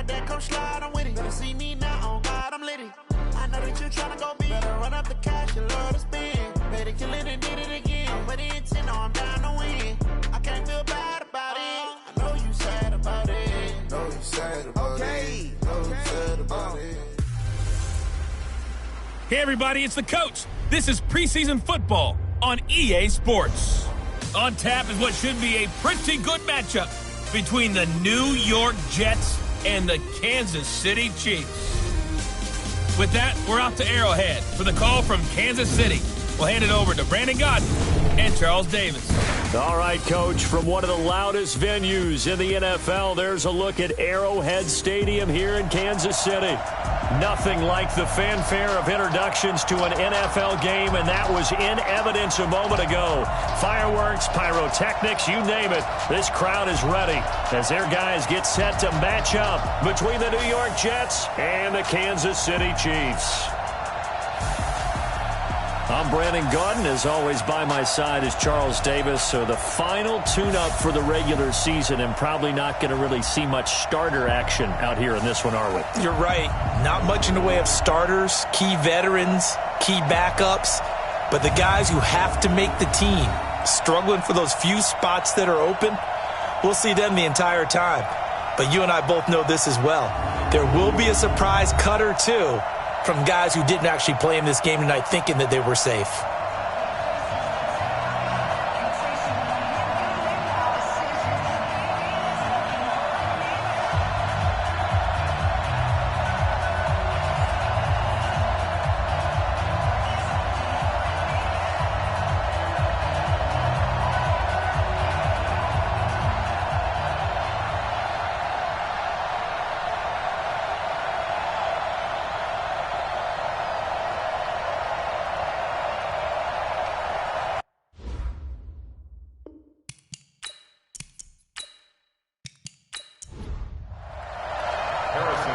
that, come slide, I'm with it. Better see me now, on God, I'm litty. I know that you tryna go big. Better run up the cash, you love to spend. Better kill it and did it again. I'm with the intent, no, I'm down to win. I can't feel bad about it. I know you sad about it. Know you sad about it. Know you sad about it. Hey, everybody, it's the coach. This is preseason football on EA Sports. On tap is what should be a pretty good matchup between the New York Jets and the Kansas City Chiefs. With that, we're off to Arrowhead for the call from Kansas City. We'll hand it over to Brandon Godden and Charles Davis. All right, Coach, from one of the loudest venues in the NFL, there's a look at Arrowhead Stadium here in Kansas City. Nothing like the fanfare of introductions to an NFL game, and that was in evidence a moment ago. Fireworks, pyrotechnics, you name it. This crowd is ready as their guys get set to match up between the New York Jets and the Kansas City Chiefs. I'm Brandon Godden. As always, by my side is Charles Davis. So the final tune-up for the regular season, and probably not going to really see much starter action out here in this one, are we? You're right. Not much in the way of starters, key veterans, key backups, but the guys who have to make the team, struggling for those few spots that are open, we'll see them the entire time. But you and I both know this as well. There will be a surprise cut or two from guys who didn't actually play in this game tonight thinking that they were safe.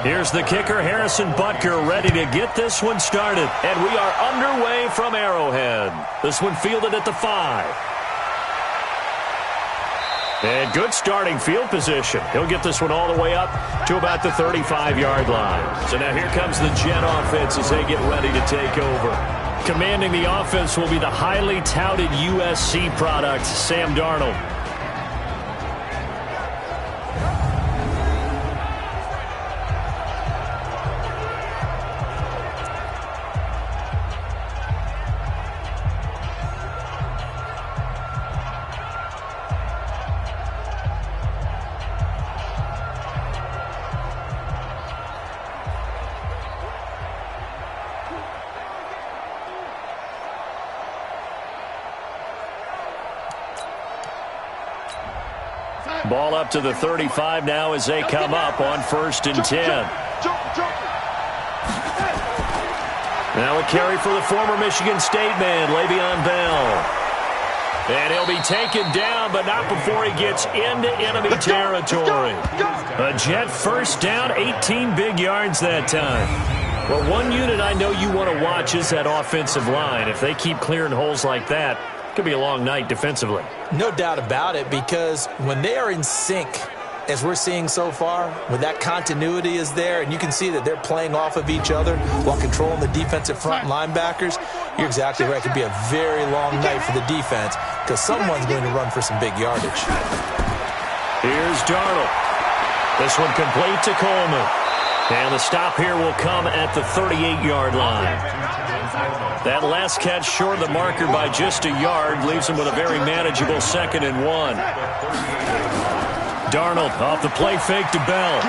Here's the kicker, Harrison Butker, ready to get this one started. And we are underway from Arrowhead. This one fielded at the 5. And good starting field position. He'll get this one all the way up to about the 35-yard line. So now here comes the Jet offense as they get ready to take over. Commanding the offense will be the highly touted USC product, Sam Darnold. Ball up to the 35 now as they come up on 1st and 10. Now a carry for the former Michigan State man, Le'Veon Bell. And he'll be taken down, but not before he gets into enemy territory. A Jet first down, 18 big yards that time. Well, one unit I know you want to watch is that offensive line. If they keep clearing holes like that, could be a long night defensively. No doubt about it, because when they are in sync, as we're seeing so far, when that continuity is there and you can see that they're playing off of each other while controlling the defensive front linebackers, you're exactly right. It could be a very long night for the defense because someone's going to run for some big yardage. Here's Darnold. This one complete to Coleman. And the stop here will come at the 38-yard line. That last catch short of the marker by just a yard leaves him with a very manageable 2nd and 1. Darnold off the play fake to Bell.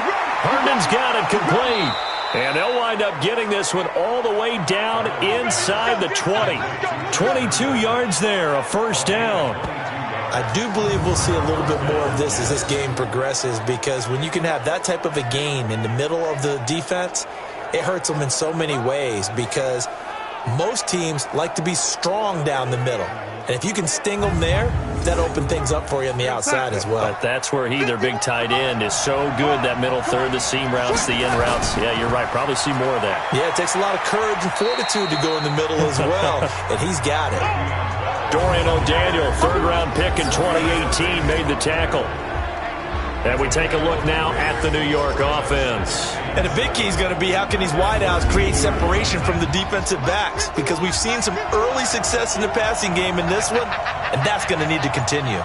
Herndon's got it complete. And they'll wind up getting this one all the way down inside the 20. 22 yards there, a first down. I do believe we'll see a little bit more of this as this game progresses, because when you can have that type of a gain in the middle of the defense, it hurts them in so many ways, because most teams like to be strong down the middle. And if you can sting them there, that opens things up for you on the outside as well. But that's where their big tight end, is so good, that middle third, the seam routes, the in routes. Yeah, you're right. Probably see more of that. Yeah, it takes a lot of courage and fortitude to go in the middle as well, and he's got it. Dorian O'Daniel, 3rd-round pick in 2018, made the tackle. And we take a look now at the New York offense. And a big key is going to be how can these wideouts create separation from the defensive backs, because we've seen some early success in the passing game in this one, and that's going to need to continue.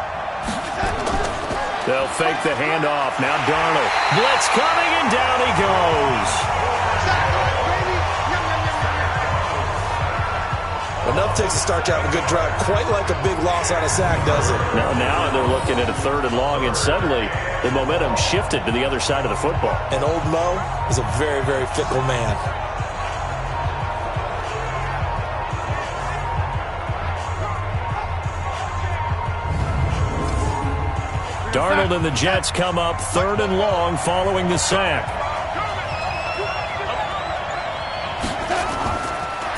They'll fake the handoff. Now Darnold. Blitz coming, and down he goes. Enough takes to start you out a good drive. Quite like a big loss on a sack, does it? Now they're looking at a 3rd and long, and suddenly the momentum shifted to the other side of the football. And old Mo is a very, very fickle man. Darnold and the Jets come up 3rd and long following the sack.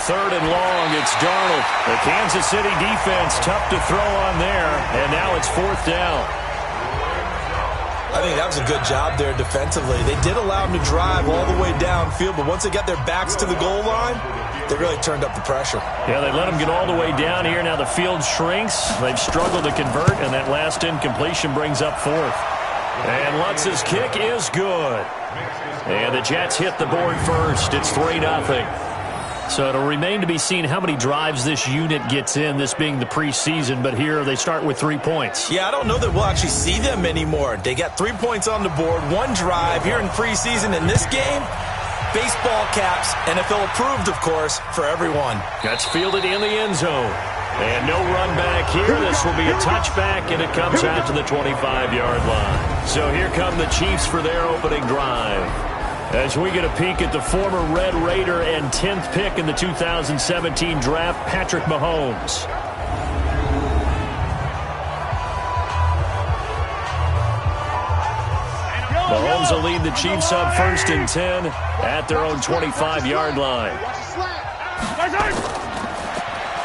3rd and long, it's Darnold. The Kansas City defense tough to throw on there, and now it's 4th down. I think that was a good job there defensively. They did allow them to drive all the way downfield, but once they got their backs to the goal line, they really turned up the pressure. Yeah, they let them get all the way down here. Now the field shrinks. They've struggled to convert, and that last incompletion brings up 4th. And Lutz's kick is good. And the Jets hit the board first. It's 3-0. So it'll remain to be seen how many drives this unit gets in, this being the preseason. But here they start with 3 points. Yeah, I don't know that we'll actually see them anymore. They got 3 points on the board, 1 drive here in preseason. In this game, baseball caps, NFL approved, of course, for everyone. That's fielded in the end zone. And no run back here. This will be a touchback, and it comes out to the 25-yard line. So here come the Chiefs for their opening drive. As we get a peek at the former Red Raider and 10th pick in the 2017 draft, Patrick Mahomes. Mahomes will lead the Chiefs up 1st and 10 at their own 25-yard line.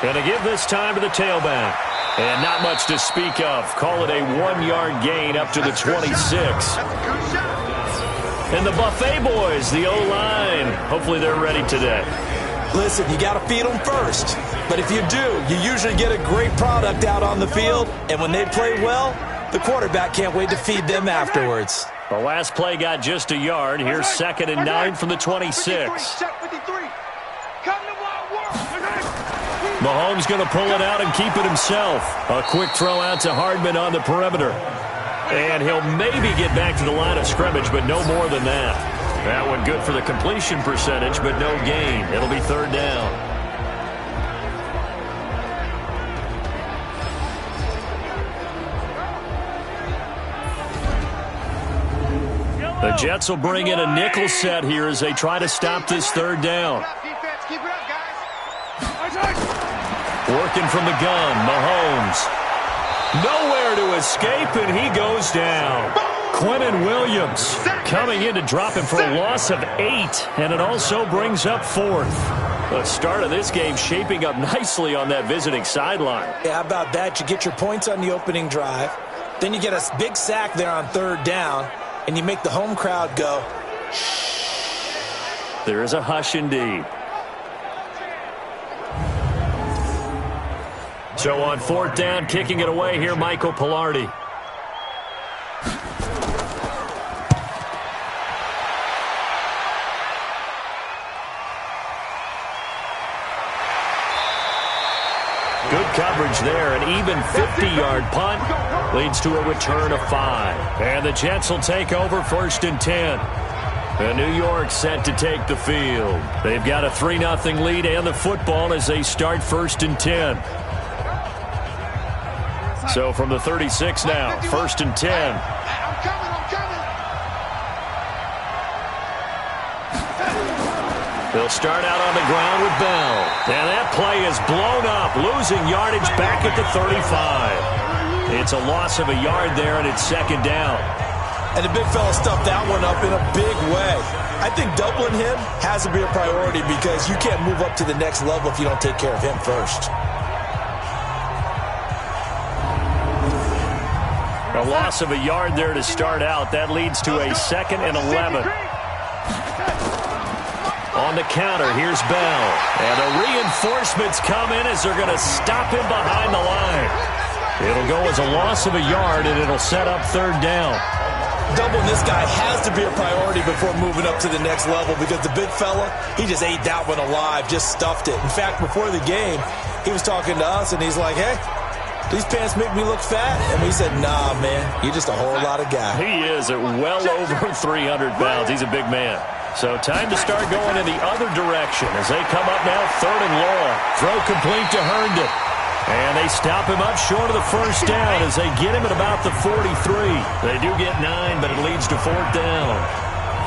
Going to give this time to the tailback. And not much to speak of. Call it a 1-yard gain up to the 26. And the Buffet boys, the O-line, hopefully they're ready today. Listen, you got to feed them first. But if you do, you usually get a great product out on the field. And when they play well, the quarterback can't wait to feed them afterwards. The last play got just a yard. Here's 2nd and 9 from the 26. Mahomes going to pull it out and keep it himself. A quick throw out to Hardman on the perimeter. And he'll maybe get back to the line of scrimmage, but no more than that. That one good for the completion percentage, but no gain. It'll be 3rd down. The Jets will bring in a nickel set here as they try to stop this 3rd down. Working from the gun, Mahomes. Nowhere to escape, and he goes down. Quinnen Williams coming in to drop him for a loss of 8, and it also brings up 4th. The start of this game shaping up nicely on that visiting sideline. Yeah, how about that? You get your points on the opening drive, then you get a big sack there on 3rd down, and you make the home crowd go, shh. There is a hush indeed. So on 4th down, kicking it away here, Michael Pilardi. Good coverage there. An even 50-yard punt leads to a return of 5. And the Jets will take over 1st and 10. And New York set to take the field. They've got a 3-0 lead and the football as they start 1st and 10. So from the 36 now, 1st and 10. They'll start out on the ground with Bell. And that play is blown up, losing yardage back at the 35. It's a loss of a yard there, and it's 2nd down. And the big fella stuffed that one up in a big way. I think doubling him has to be a priority because you can't move up to the next level if you don't take care of him first. A loss of a yard there to start out. That leads to a 2nd and 11. On the counter, here's Bell. And the reinforcements come in as they're going to stop him behind the line. It'll go as a loss of a yard, and it'll set up 3rd down. Doubling this guy has to be a priority before moving up to the next level because the big fella, he just ate that one alive, just stuffed it. In fact, before the game, he was talking to us, and he's like, hey, these pants make me look fat. And we said, nah, man, you're just a whole lot of guy. He is at well over 300 pounds. He's a big man. So time to start going in the other direction as they come up now 3rd and long. Throw complete to Herndon. And they stop him up short of the first down as they get him at about the 43. They do get 9, but it leads to 4th down.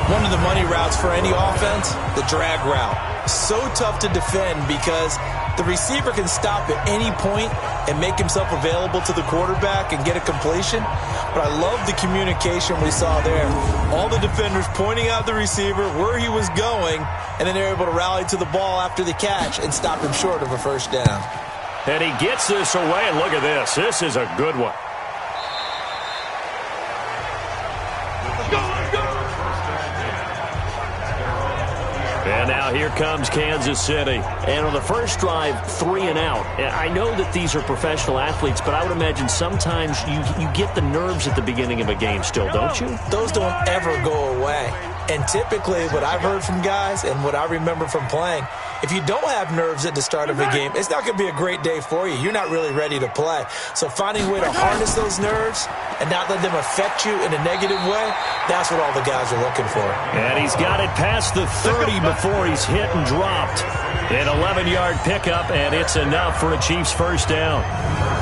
One of the money routes for any offense, the drag route. So tough to defend because the receiver can stop at any point and make himself available to the quarterback and get a completion. But I love the communication we saw there. All the defenders pointing out the receiver, where he was going, and then they're able to rally to the ball after the catch and stop him short of a first down. And he gets this away, and look at this. This is a good one. And now here comes Kansas City. And on the first drive, 3 and out. I know that these are professional athletes, but I would imagine sometimes you get the nerves at the beginning of a game still, don't you? Those don't ever go away. And typically what I've heard from guys and what I remember from playing, if you don't have nerves at the start of a game, it's not going to be a great day for you. You're not really ready to play. So finding a way to harness those nerves and not let them affect you in a negative way, that's what all the guys are looking for. And he's got it past the 30 before he's hit and dropped. An 11-yard pickup, and it's enough for a Chiefs first down.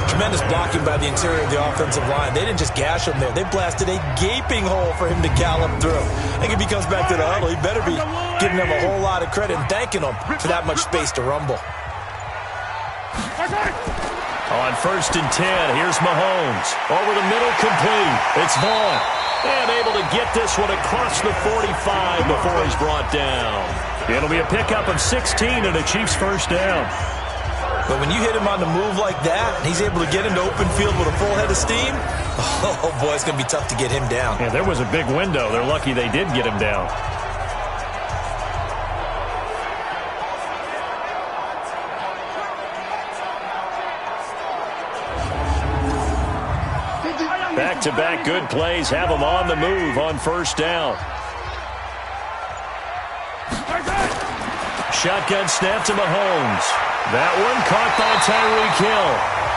Tremendous blocking by the interior of the offensive line. They didn't just gash him there. They blasted a gaping hole for him to gallop through. I think if he comes back to the huddle, he better be giving them a whole lot of credit and thanking them for that much space to rumble. On 1st and 10, here's Mahomes. Over the middle, complete. It's Vaughn. And able to get this one across the 45 before he's brought down. It'll be a pickup of 16 and a Chiefs first down. But when you hit him on the move like that, and he's able to get into open field with a full head of steam, oh boy, it's going to be tough to get him down. Yeah, there was a big window. They're lucky they did get him down. Back-to-back good plays have him on the move on first down. Shotgun snap to Mahomes. That one caught by Tyreek Hill.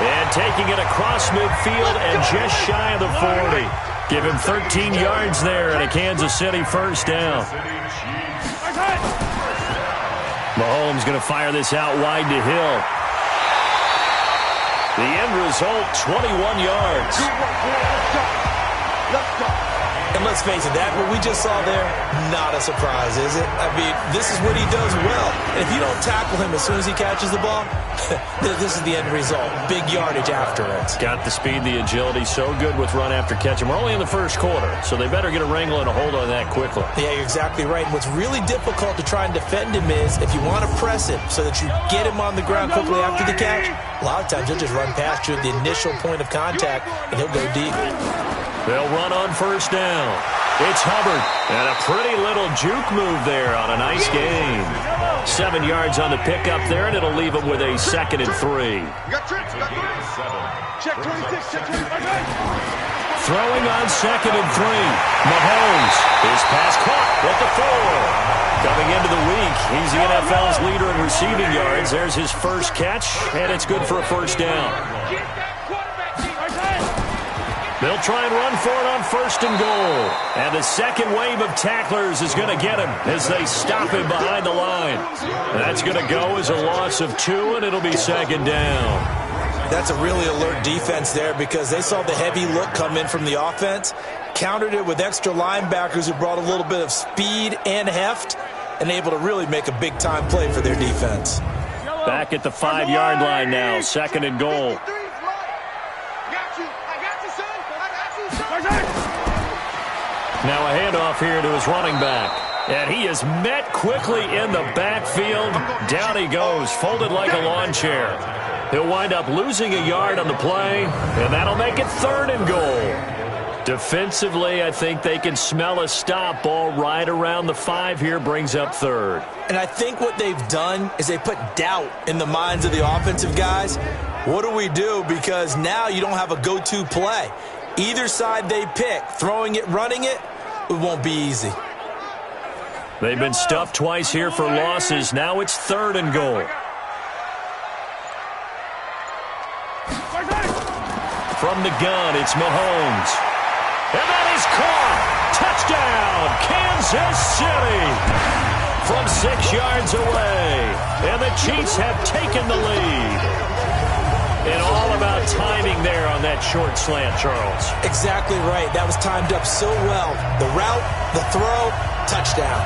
And taking it across midfield and just shy of the 40. Give him 13 yards there and a Kansas City first down. Mahomes going to fire this out wide to Hill. The end result, 21 yards. And let's face it, that what we just saw there, not a surprise, is it? I mean, this is what he does well. And if you don't tackle him as soon as he catches the ball, this is the end result. Big yardage afterwards. Got the speed, the agility, so good with run after catch. And we're only in the first quarter, so they better get a wrangle and a hold on that quickly. Yeah, you're exactly right. And what's really difficult to try and defend him is if you want to press him so that you get him on the ground quickly after the catch, a lot of times he'll just run past you at the initial point of contact, and he'll go deep. They'll run on first down. It's Hubbard. And a pretty little juke move there on a nice game. 7 yards on the pickup there, and it'll leave him with a 2nd and 3. Throwing on 2nd and 3. Mahomes. His pass caught at the 4. Coming into the week, he's the NFL's leader in receiving yards. There's his first catch, and it's good for a first down. They'll try and run for it on 1st and goal. And the second wave of tacklers is going to get him as they stop him behind the line. That's going to go as a loss of 2, and it'll be 2nd down. That's a really alert defense there because they saw the heavy look come in from the offense, countered it with extra linebackers who brought a little bit of speed and heft, and able to really make a big-time play for their defense. Back at the 5-yard line now, 2nd and goal. Now a handoff here to his running back. And he is met quickly in the backfield. Down he goes, folded like a lawn chair. He'll wind up losing a yard on the play, and that'll make it 3rd and goal. Defensively, I think they can smell a stop. Ball right around the 5 here, brings up 3rd. And I think what they've done is they put doubt in the minds of the offensive guys. What do we do? Because now you don't have a go-to play. Either side they pick, throwing it, running it, it won't be easy. They've been stuffed twice here for losses. Now it's 3rd and goal. From the gun, it's Mahomes. And that is caught. Touchdown, Kansas City. From 6 yards away. And the Chiefs have taken the lead. And all about timing there on that short slant, Charles. Exactly right. That was timed up so well. The route, the throw, touchdown.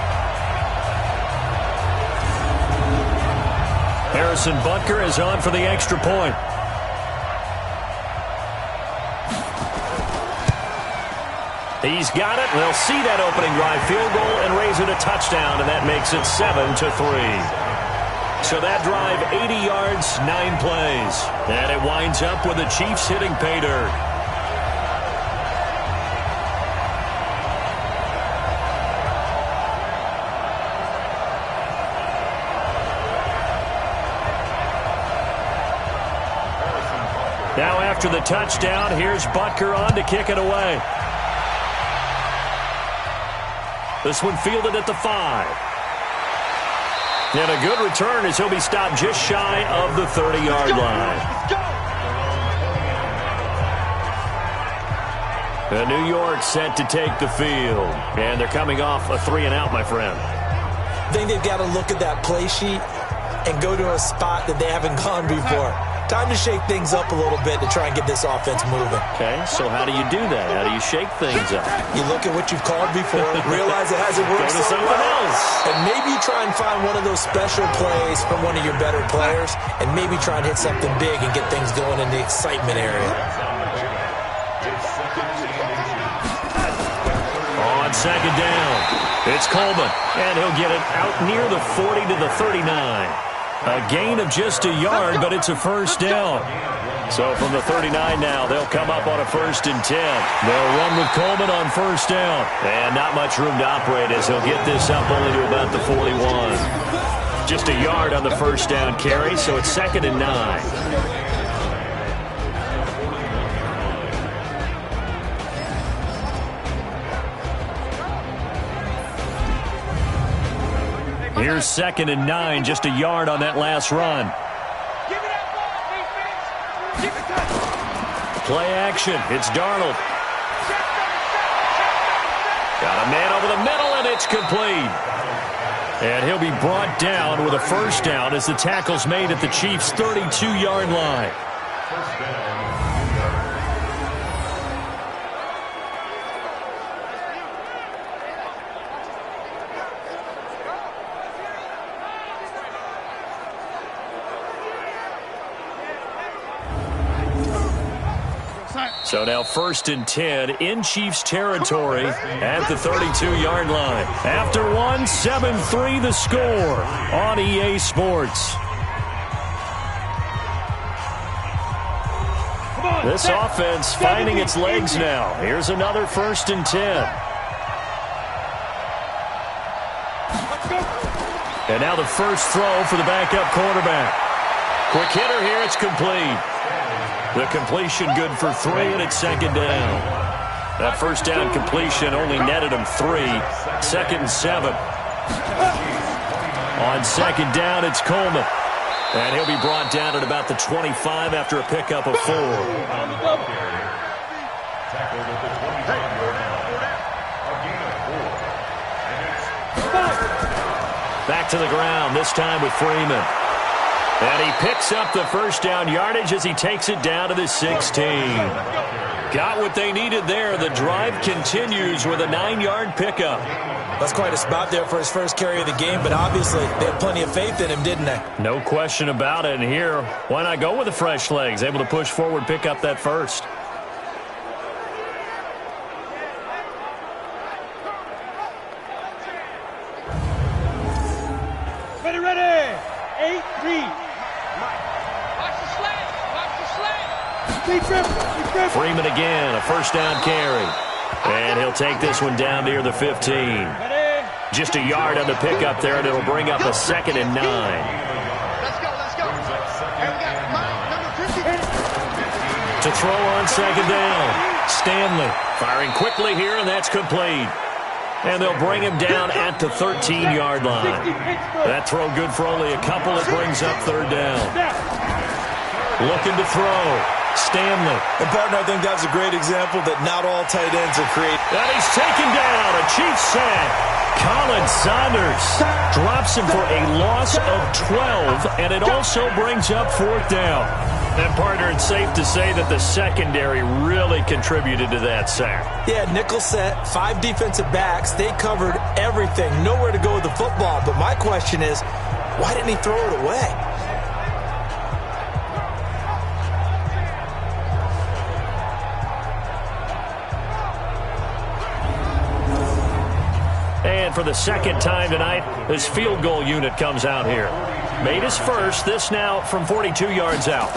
Harrison Butker is on for the extra point. He's got it. They'll see that opening drive field goal and raise it a touchdown, and that makes it 7-3. So that drive, 80 yards, 9 plays. And it winds up with the Chiefs hitting pay dirt. Now after the touchdown, here's Butker on to kick it away. This one fielded at the 5. And a good return as he'll be stopped just shy of the 30-yard line. And New York set to take the field. And they're coming off a 3-and-out, my friend. I think they've got to look at that play sheet and go to a spot that they haven't gone before. Time to shake things up a little bit to try and get this offense moving. Okay, so how do you do that? How do you shake things up? You look at what you've called before, realize it hasn't worked so well, and maybe try and find one of those special plays from one of your better players, and maybe try and hit something big and get things going in the excitement area. On 2nd down, it's Coleman, and he'll get it out near the 40 to the 39. A gain of just a yard, but it's a first down. So from the 39 now, they'll come up on a 1st and 10. They'll run with Coleman on 1st down. And not much room to operate as he'll get this up only to about the 41. Just a yard on the 1st down carry, so it's 2nd and 9. Here's 2nd and 9, just a yard on that last run. Play action, it's Darnold. Got a man over the middle, and it's complete. And he'll be brought down with a first down as the tackle's made at the Chiefs' 32-yard line. So now 1st and 10 in Chiefs territory at the 32-yard line. After one, 7-3 the score on EA Sports. This offense finding its legs now. Here's another 1st and 10. And now the first throw for the backup quarterback. Quick hitter here, it's complete. The completion good for 3, and it's 2nd down. That first down completion only netted him 3. 2nd and 7. On 2nd down, it's Coleman. And he'll be brought down at about the 25 after a pickup of 4. Back to the ground, this time with Freeman. And he picks up the first down yardage as he takes it down to the 16. Got what they needed there. The drive continues with a 9-yard pickup. That's quite a spot there for his first carry of the game, but obviously they had plenty of faith in him, didn't they? No question about it. And here, why not go with the fresh legs? Able to push forward, pick up that first. Ready. 8-3. Watch the slant. Freeman again, a first down carry. And he'll take this one down near the 15. Just a yard on the pickup there, and it'll bring up a 2nd and 9. Let's go. To throw on second down. Stanley firing quickly here, and that's complete. And they'll bring him down at the 13-yard line. That throw good for only a couple. It brings up third down. Looking to throw. Stanley. And, partner, I think that's a great example that not all tight ends are created. And he's taken down. A Chiefs sack. Colin Saunders drops him for a loss of 12, and it also brings up fourth down. And, partner, it's safe to say that the secondary really contributed to that sack. Yeah, nickel set, 5 defensive backs. They covered everything. Nowhere to go with the football. But my question is, why didn't he throw it away? And for the second time tonight, this field goal unit comes out here. Made his first, this now from 42 yards out.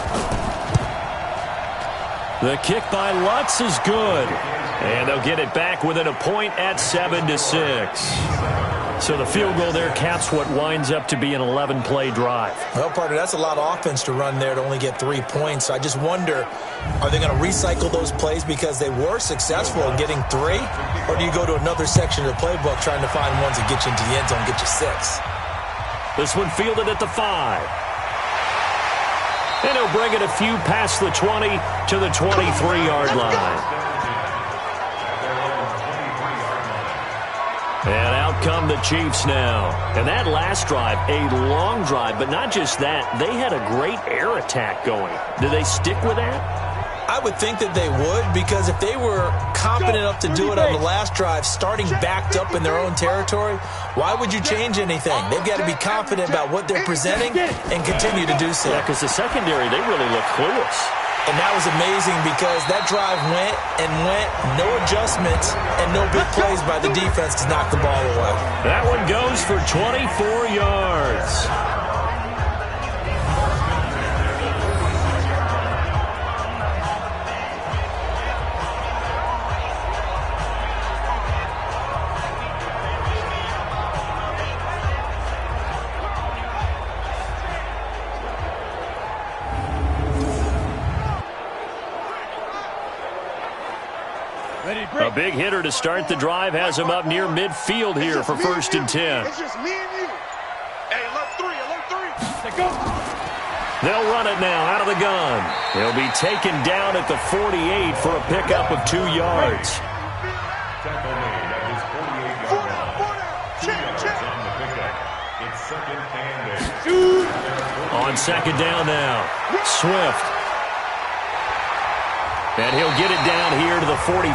The kick by Lutz is good. And they'll get it back within a point at 7-6. So the field goal there caps what winds up to be an 11-play drive. Well, partner, that's a lot of offense to run there to only get 3 points. So I just wonder, are they going to recycle those plays because they were successful in getting 3? Or do you go to another section of the playbook trying to find ones that get you into the end zone, get you 6? This one fielded at the 5. And he'll bring it a few past the 20 to the 23-yard line. And out come the Chiefs now. And that last drive, a long drive, but not just that. They had a great air attack going. Do they stick with that? I would think that they would, because if they were confident enough to do it on the last drive, starting backed up in their own territory, why would you change anything? They've got to be confident about what they're presenting and continue to do so. Yeah, because the secondary, they really look clueless. And that was amazing because that drive went and went, no adjustments, and no big plays by the defense to knock the ball away. That one goes for 24 yards. A big hitter to start the drive has him up near midfield here for 1st and 10. It's just me and you. Hey, alert 3, alert 3. Let's go. They'll run it now out of the gun. He'll be taken down at the 48 for a pickup of 2 yards. On second down now, Swift. And he'll get it down here to the 43.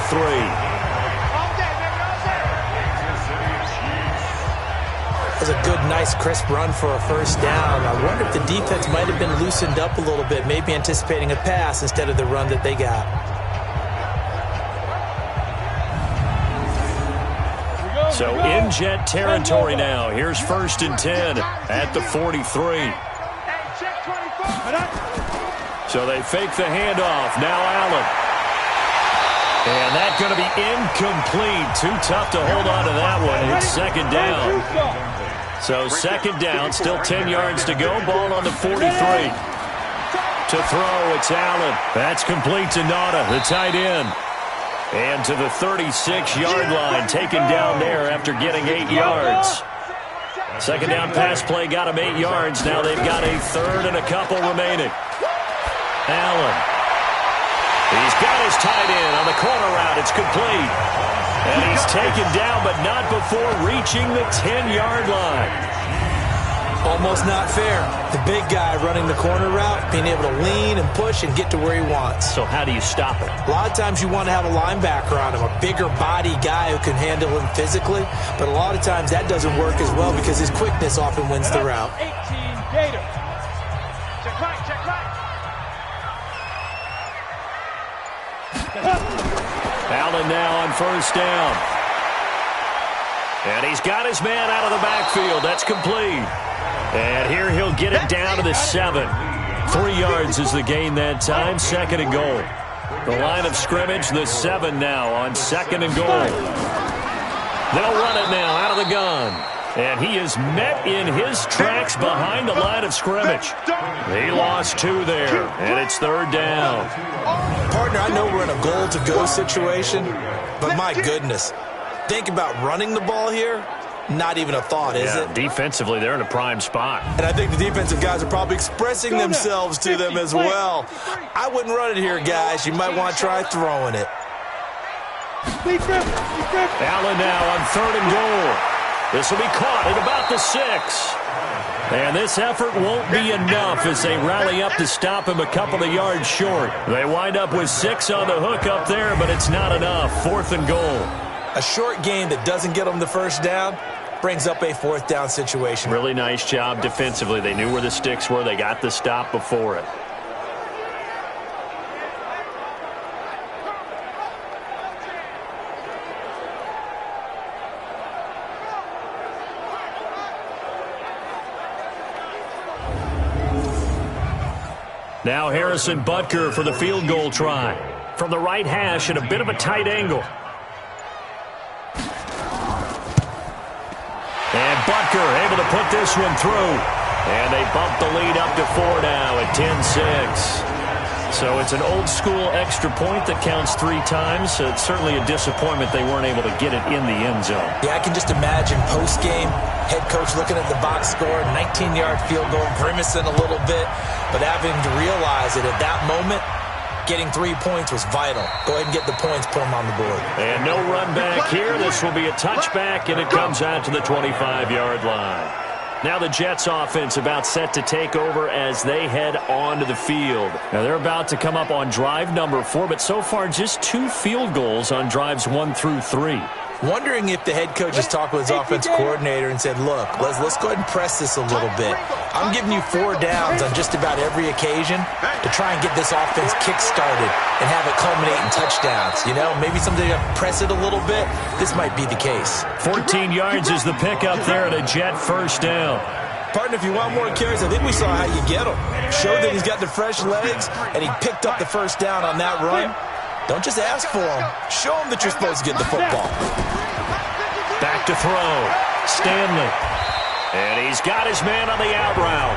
That was a good, nice, crisp run for a first down. I wonder if the defense might have been loosened up a little bit, maybe anticipating a pass instead of the run that they got. So in Jet territory now. Here's 1st and 10 at the 43. So they fake the handoff. Now Allen. And that's going to be incomplete. Too tough to hold on to that one. It's second down. So second down, still 10 yards to go. Ball on the 43. To throw, it's Allen. That's complete to Nauta, the tight end. And to the 36-yard line, taken down there after getting 8 yards. Second down pass play got him 8 yards. Now they've got a third and a couple remaining. Allen. He's got his tight end on the corner route. It's complete. And he's taken down, but not before reaching the 10-yard line. Almost not fair. The big guy running the corner route, being able to lean and push and get to where he wants. So how do you stop it? A lot of times you want to have a linebacker on him, a bigger body guy who can handle him physically. But a lot of times that doesn't work as well because his quickness often wins the route. 18 Gator. Check right, check right. Allen now on first down. And he's got his man out of the backfield. That's complete. And here he'll get it down to the 7. 3 yards is the gain that time. Second and goal. The line of scrimmage, the 7 now on second and goal. They'll run it now out of the gun. And he is met in his tracks behind the line of scrimmage. He lost 2 there, and it's 3rd down. Partner, I know we're in a goal-to-go situation, but my goodness. Think about running the ball here. Not even a thought, is it? Defensively, they're in a prime spot. And I think the defensive guys are probably expressing themselves to them as well. I wouldn't run it here, guys. You might want to try throwing it. Allen now on 3rd and goal. This will be caught at about the 6. And this effort won't be enough as they rally up to stop him a couple of yards short. They wind up with 6 on the hook up there, but it's not enough. 4th and goal. A short game that doesn't get them the first down brings up a 4th down situation. Really nice job defensively. They knew where the sticks were. They got the stop before it. Now Harrison Butker for the field goal try. From the right hash at a bit of a tight angle. And Butker able to put this one through. And they bump the lead up to 4 now at 10-6. So it's an old-school extra point that counts 3 times. So it's certainly a disappointment they weren't able to get it in the end zone. Yeah, I can just imagine post-game, head coach looking at the box score, 19-yard field goal, grimacing a little bit, but having to realize that at that moment, getting 3 points was vital. Go ahead and get the points, put them on the board. And no run back here. This will be a touchback, and it comes out to the 25-yard line. Now the Jets offense about set to take over as they head onto the field. Now they're about to come up on drive number 4, but so far just 2 field goals on drives 1 through 3. Wondering if the head coach has talked with his offense coordinator and said, look, let's go ahead and press this a little bit. I'm giving you 4 downs on just about every occasion to try and get this offense kick-started and have it culminate in touchdowns. You know, maybe someday to press it a little bit. This might be the case. 14 yards is the pickup there at a Jet 1st down. Partner, if you want more carries, I think we saw how you get him. Showed that he's got the fresh legs, and he picked up the 1st down on that run. Don't just ask for him. Show him that you're supposed to get the football. Back to throw. Stanley. And he's got his man on the out route.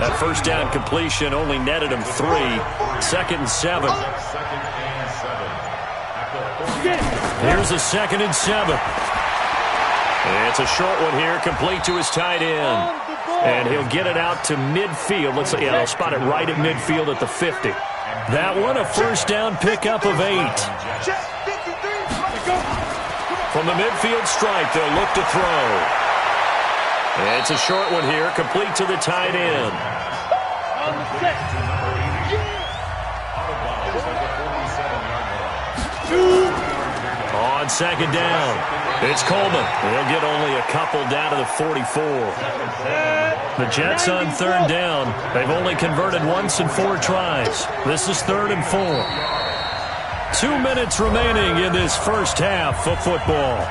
That 1st down completion only netted him 3. 2nd and 7. Here's a 2nd and 7. It's a short one here, complete to his tight end. And he'll get it out to midfield. Let's see, I'll spot it right at midfield at the 50. That one, a 1st down pickup of 8. From the midfield stripe, they'll look to throw. And it's a short one here, complete to the tight end. On 2nd down, it's Coleman. He'll get only a couple down to the 44. The Jets on 3rd down. They've only converted once in 4 tries. This is 3rd and 4. 2 minutes remaining in this first half of football.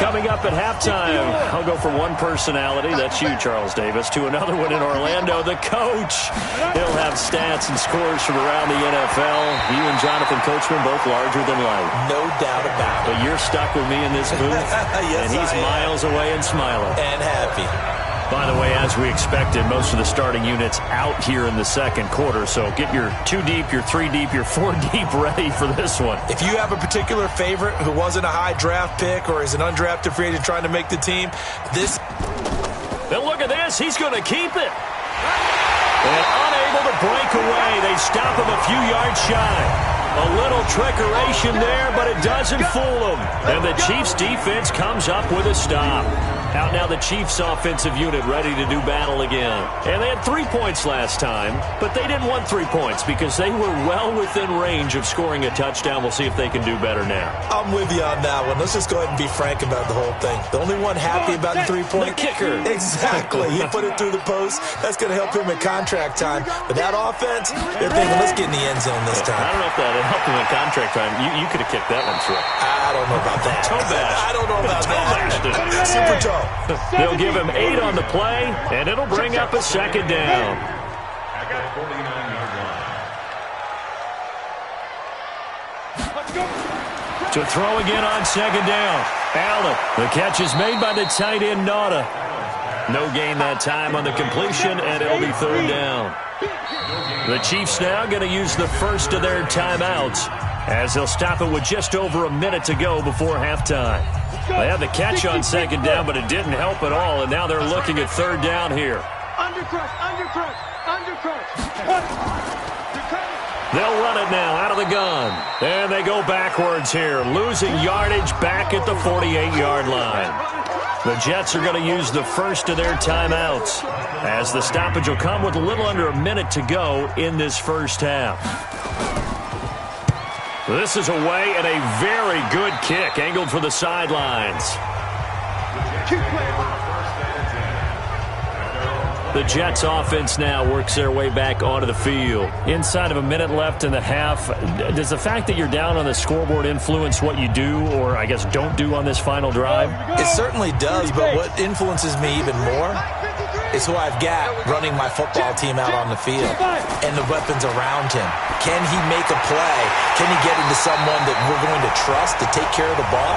Coming up at halftime, I'll go from one personality, that's you, Charles Davis, to another one in Orlando, the coach. He'll have stats and scores from around the NFL. You and Jonathan Coachman both larger than life. No doubt about it. But you're stuck with me in this booth, yes, and he's miles away and smiling. And happy. By the way, as we expected, most of the starting units out here in the 2nd quarter, so get your 2 deep, your 3 deep, your 4 deep ready for this one. If you have a particular favorite who wasn't a high draft pick or is an undrafted free agent trying to make the team, this... Then look at this. He's going to keep it. And unable to break away. They stop him a few yards shy. A little trickeration there, but it doesn't fool them. And the Chiefs' defense comes up with a stop. Out now the Chiefs' offensive unit ready to do battle again. And they had 3 points last time, but they didn't want 3 points because they were well within range of scoring a touchdown. We'll see if they can do better now. I'm with you on that one. Let's just go ahead and be frank about the whole thing. The only one happy about the 3-point... The kicker. Exactly. He put it through the post. That's going to help him at contract time. But that offense, they're thinking, let's get in the end zone this time. I don't know if that helped him at contract time. You could have kicked that one through. I don't know about that. Toe bash. I don't know about that. Super toe. They'll give him 8 on the play, and it'll bring up a 2nd down. To throw again on second down. Allen. The catch is made by the tight end, Nauta. No gain that time on the completion, and it'll be third down. The Chiefs now going to use the first of their timeouts as they'll stop it with just over a minute to go before halftime. They had the catch on second down, but it didn't help at all, and now they're looking at third down here. They'll run it now out of the gun. And they go backwards here, losing yardage back at the 48-yard line. The Jets are going to use the first of their timeouts as the stoppage will come with a little under a minute to go in this first half. This is away and a very good kick angled for the sidelines. The Jets offense now works their way back onto the field. Inside of a minute left in the half, does the fact that you're down on the scoreboard influence what you do or, I guess, don't do on this final drive? It certainly does, but what influences me even more is who I've got running my football team out on the field and the weapons around him. Can he make a play? Can he get into someone that we're going to trust to take care of the ball?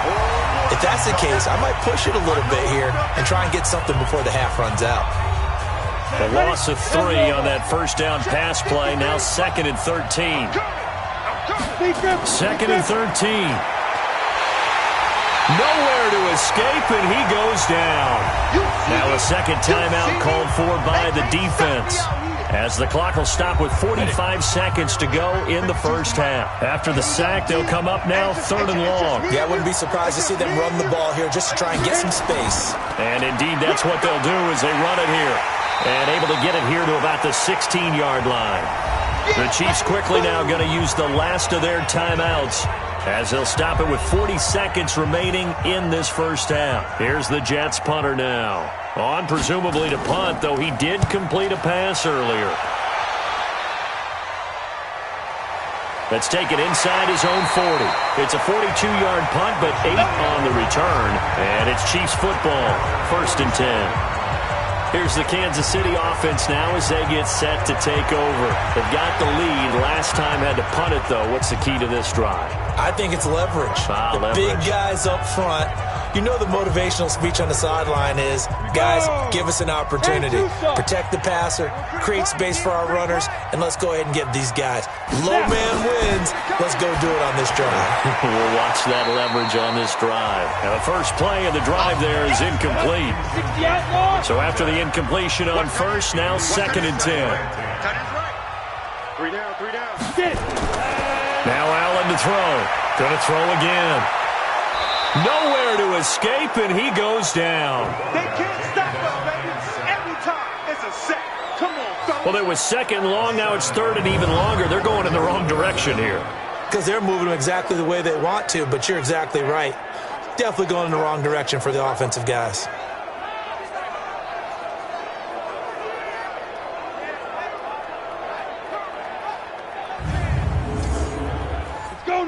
If that's the case, I might push it a little bit here and try and get something before the half runs out. A loss of 3 on that first down pass play. Now 2nd and 13. 2nd and 13. Nowhere to escape, and he goes down. Now a second timeout called for by the defense, as the clock will stop with 45 seconds to go in the first half. After the sack, they'll come up now 3rd and long. Yeah, I wouldn't be surprised to see them run the ball here just to try and get some space. And indeed, that's what they'll do as they run it here. And able to get it here to about the 16-yard line. The Chiefs quickly now going to use the last of their timeouts as they'll stop it with 40 seconds remaining in this first half. Here's the Jets punter now. On presumably to punt, though he did complete a pass earlier. Let's take it inside his own 40. It's a 42-yard punt, but 8 on the return. And it's Chiefs football, 1st and 10. Here's the Kansas City offense now as they get set to take over. They've got the lead. Last time had to punt it, though. What's the key to this drive? I think it's leverage. The big guys up front. You know the motivational speech on the sideline is, guys, give us an opportunity. Protect the passer, create space for our runners, and let's go ahead and get these guys. Low man wins. Let's go do it on this drive. We'll watch that leverage on this drive. Now the first play of the drive there is incomplete. So after the incompletion on first, now 2nd and 10. 3 down. Now Allen to throw. Going to throw again. Nowhere to escape, and he goes down. They can't stop us, baby. Every time it's a sack. Come on, fellas. Well, it was 2nd long. Now it's 3rd and even longer. They're going in the wrong direction here. Because they're moving them exactly the way they want to, but you're exactly right. Definitely going in the wrong direction for the offensive guys.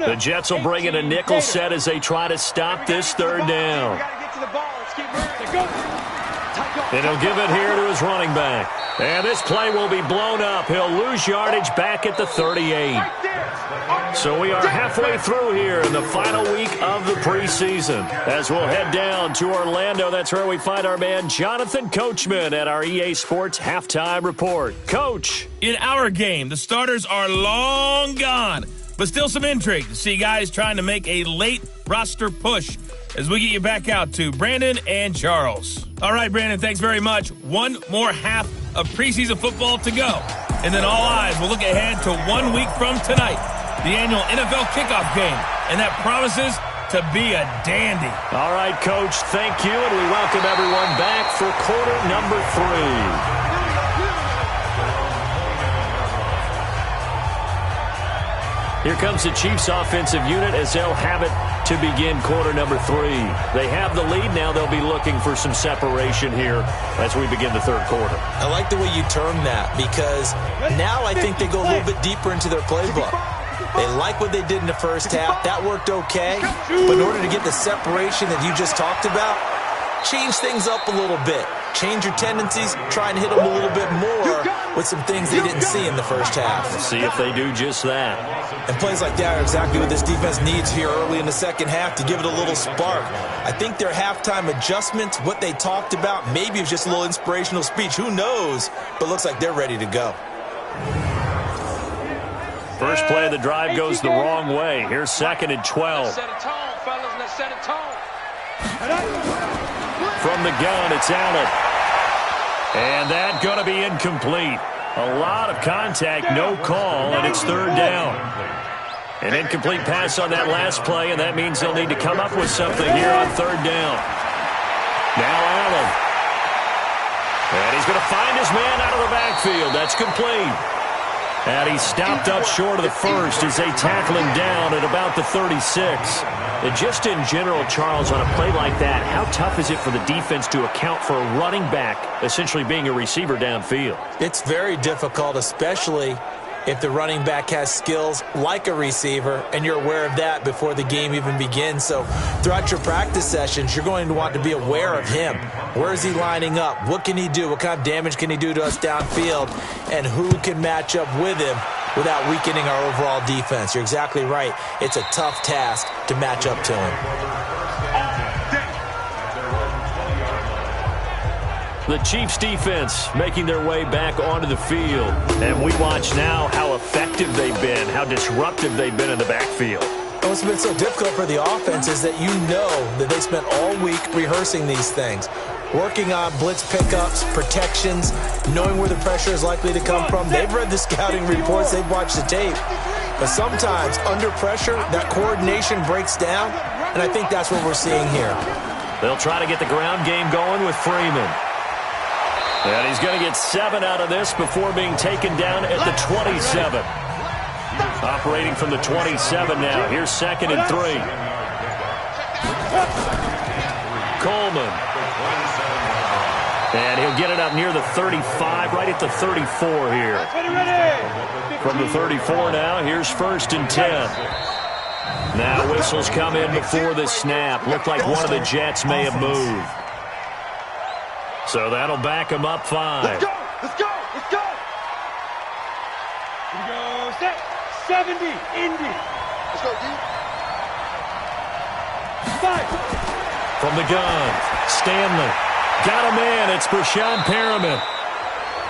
The Jets will bring in a nickel set as they try to stop this 3rd down. And he'll give it here to his running back. And this play will be blown up. He'll lose yardage back at the 38. So we are halfway through here in the final week of the preseason. As we'll head down to Orlando, that's where we find our man Jonathan Coachman at our EA Sports Halftime Report. Coach. In our game, the starters are long gone, but still some intrigue to see guys trying to make a late roster push as we get you back out to Brandon and Charles. All right, Brandon, thanks very much. One more half of preseason football to go. And then all eyes will look ahead to 1 week from tonight, the annual NFL kickoff game. And that promises to be a dandy. All right, Coach, thank you. And we welcome everyone back for quarter number 3. Here comes the Chiefs offensive unit as they'll have it to begin quarter number 3. They have the lead. Now they'll be looking for some separation here as we begin the 3rd quarter. I like the way you term that because now I think they go a little bit deeper into their playbook. They like what they did in the first half. That worked okay. But in order to get the separation that you just talked about, change things up a little bit. Change your tendencies, try and hit them a little bit more with some things they didn't see in the first half. We'll see if they do just that. And plays like that are exactly what this defense needs here early in the second half to give it a little spark. I think their halftime adjustments, what they talked about, maybe it was just a little inspirational speech. Who knows? But looks like they're ready to go. First play of the drive goes the wrong way. Here's 2nd and 12. Set a tone, fellas. Let's set a tone. From the gun, it's Allen. And that's going to be incomplete. A lot of contact, no call, and it's 3rd down. An incomplete pass on that last play, and that means they'll need to come up with something here on 3rd down. Now Allen. And he's going to find his man out of the backfield. That's complete. And he's stopped up short of the first as they tackle him down at about the 36. And just in general, Charles, on a play like that, how tough is it for the defense to account for a running back essentially being a receiver downfield? It's very difficult, especially if the running back has skills like a receiver, and you're aware of that before the game even begins. So throughout your practice sessions, you're going to want to be aware of him. Where is he lining up? What can he do? What kind of damage can he do to us downfield? And who can match up with him without weakening our overall defense? You're exactly right. It's a tough task to match up to him. The Chiefs defense making their way back onto the field. And we watch now how effective they've been, how disruptive they've been in the backfield. And what's been so difficult for the offense is that you know that they spent all week rehearsing these things, working on blitz pickups, protections, knowing where the pressure is likely to come from. They've read the scouting reports. They've watched the tape. But sometimes, under pressure, that coordination breaks down, and I think that's what we're seeing here. They'll try to get the ground game going with Freeman. And he's going to get 7 out of this before being taken down at the 27. Operating from the 27 now. Here's 2nd and 3. Coleman. And he'll get it up near the 35, right at the 34 here. From the 34 now, here's 1st and 10. Now whistles come in before the snap. Looked like one of the Jets may have moved. So that'll back him up 5. Let's go! Let's go! Let's go! Here we go. Set. 70. Indy. Let's go, D. 5. From the gun, Stanley. Got a man. It's Brashad Perriman.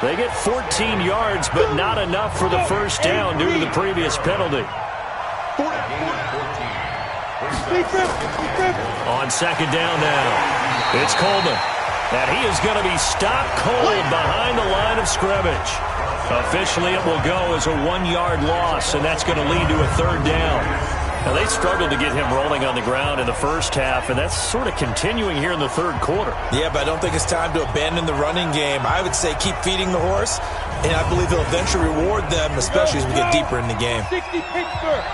They get 14 yards, but not enough for the first down due to the previous penalty. On 2nd down now, it's Coleman. And he is going to be stopped cold behind the line of scrimmage. Officially, it will go as a 1-yard loss, and that's going to lead to a 3rd down. Now, they struggled to get him rolling on the ground in the first half, and that's sort of continuing here in the 3rd quarter. Yeah, but I don't think it's time to abandon the running game. I would say keep feeding the horse, and I believe he'll eventually reward them, especially as we get deeper in the game. 60 Pittsburgh.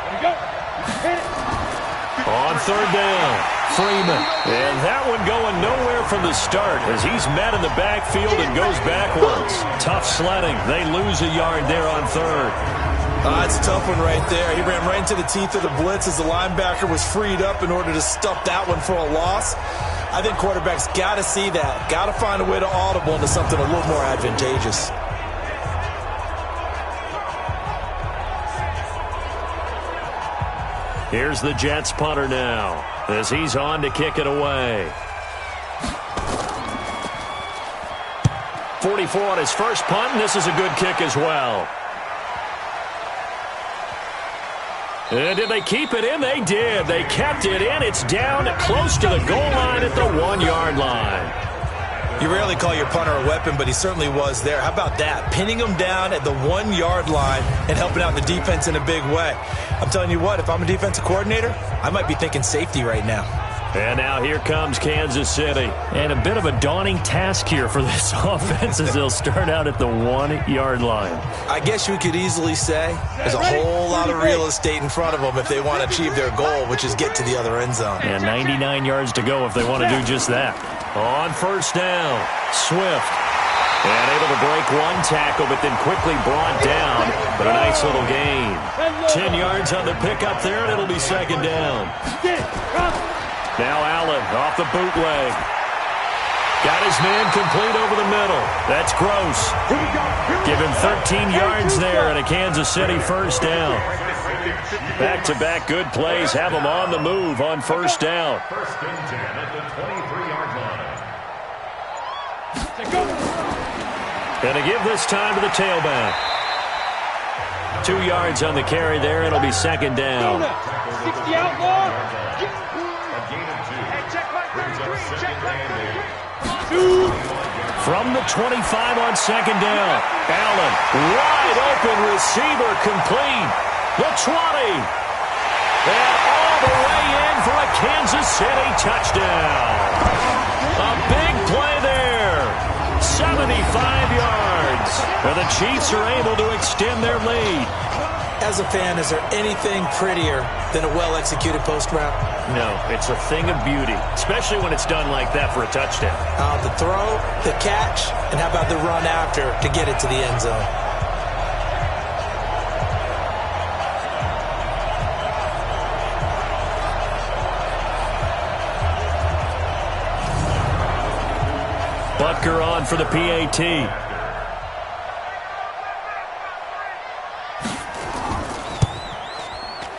There we go. Hit it. On 3rd down, Freeman. And that one going nowhere from the start as he's met in the backfield and goes backwards. Tough sledding. They lose a yard there on 3rd. It's a tough one right there. He ran right into the teeth of the blitz as the linebacker was freed up in order to stuff that one for a loss. I think quarterbacks got to see that. Got to find a way to audible into something a little more advantageous. Here's the Jets punter now as he's on to kick it away. 44 on his first punt, and this is a good kick as well. And did they keep it in? They did. They kept it in. It's down close to the goal line at the 1-yard line. You rarely call your punter a weapon, but he certainly was there. How about that? Pinning him down at the 1-yard line and helping out the defense in a big way. I'm telling you what, if I'm a defensive coordinator, I might be thinking safety right now. And now here comes Kansas City. And a bit of a daunting task here for this offense as they'll start out at the 1-yard line. I guess you could easily say there's a whole lot of real estate in front of them if they want to achieve their goal, which is get to the other end zone. And 99 yards to go if they want to do just that. On 1st down, Swift. And able to break one tackle, but then quickly brought down. But a nice little gain. 10 yards on the pickup there, and it'll be second down. Now Allen off the bootleg. Got his man complete over the middle. That's Gross. Give him 13 yards there and a Kansas City first down. Back-to-back good plays have them on the move on first down. First and 10 at the 23-yard line. Going to give this time to the tailback. 2 yards on the carry there. It'll be second down. 60 outlaw. From the 25 on second down. Allen, wide open receiver, complete. The 20. And all the way in for a Kansas City touchdown. A big play there. 75 yards. And the Chiefs are able to extend their lead. As a fan, is there anything prettier than a well-executed post route? No, it's a thing of beauty, especially when it's done like that for a touchdown. The throw, the catch, and how about the run after to get it to the end zone? Butker on for the PAT.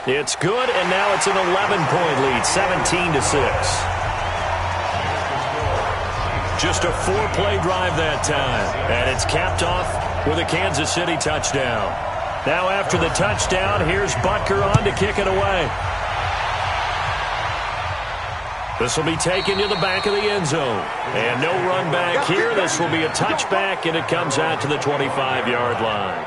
It's good, and now it's an 11-point lead, 17-6. Just a 4-play drive that time, and it's capped off with a Kansas City touchdown. Now after the touchdown, here's Butker on to kick it away. This will be taken to the back of the end zone. And no run back here. This will be a touchback, and it comes out to the 25-yard line.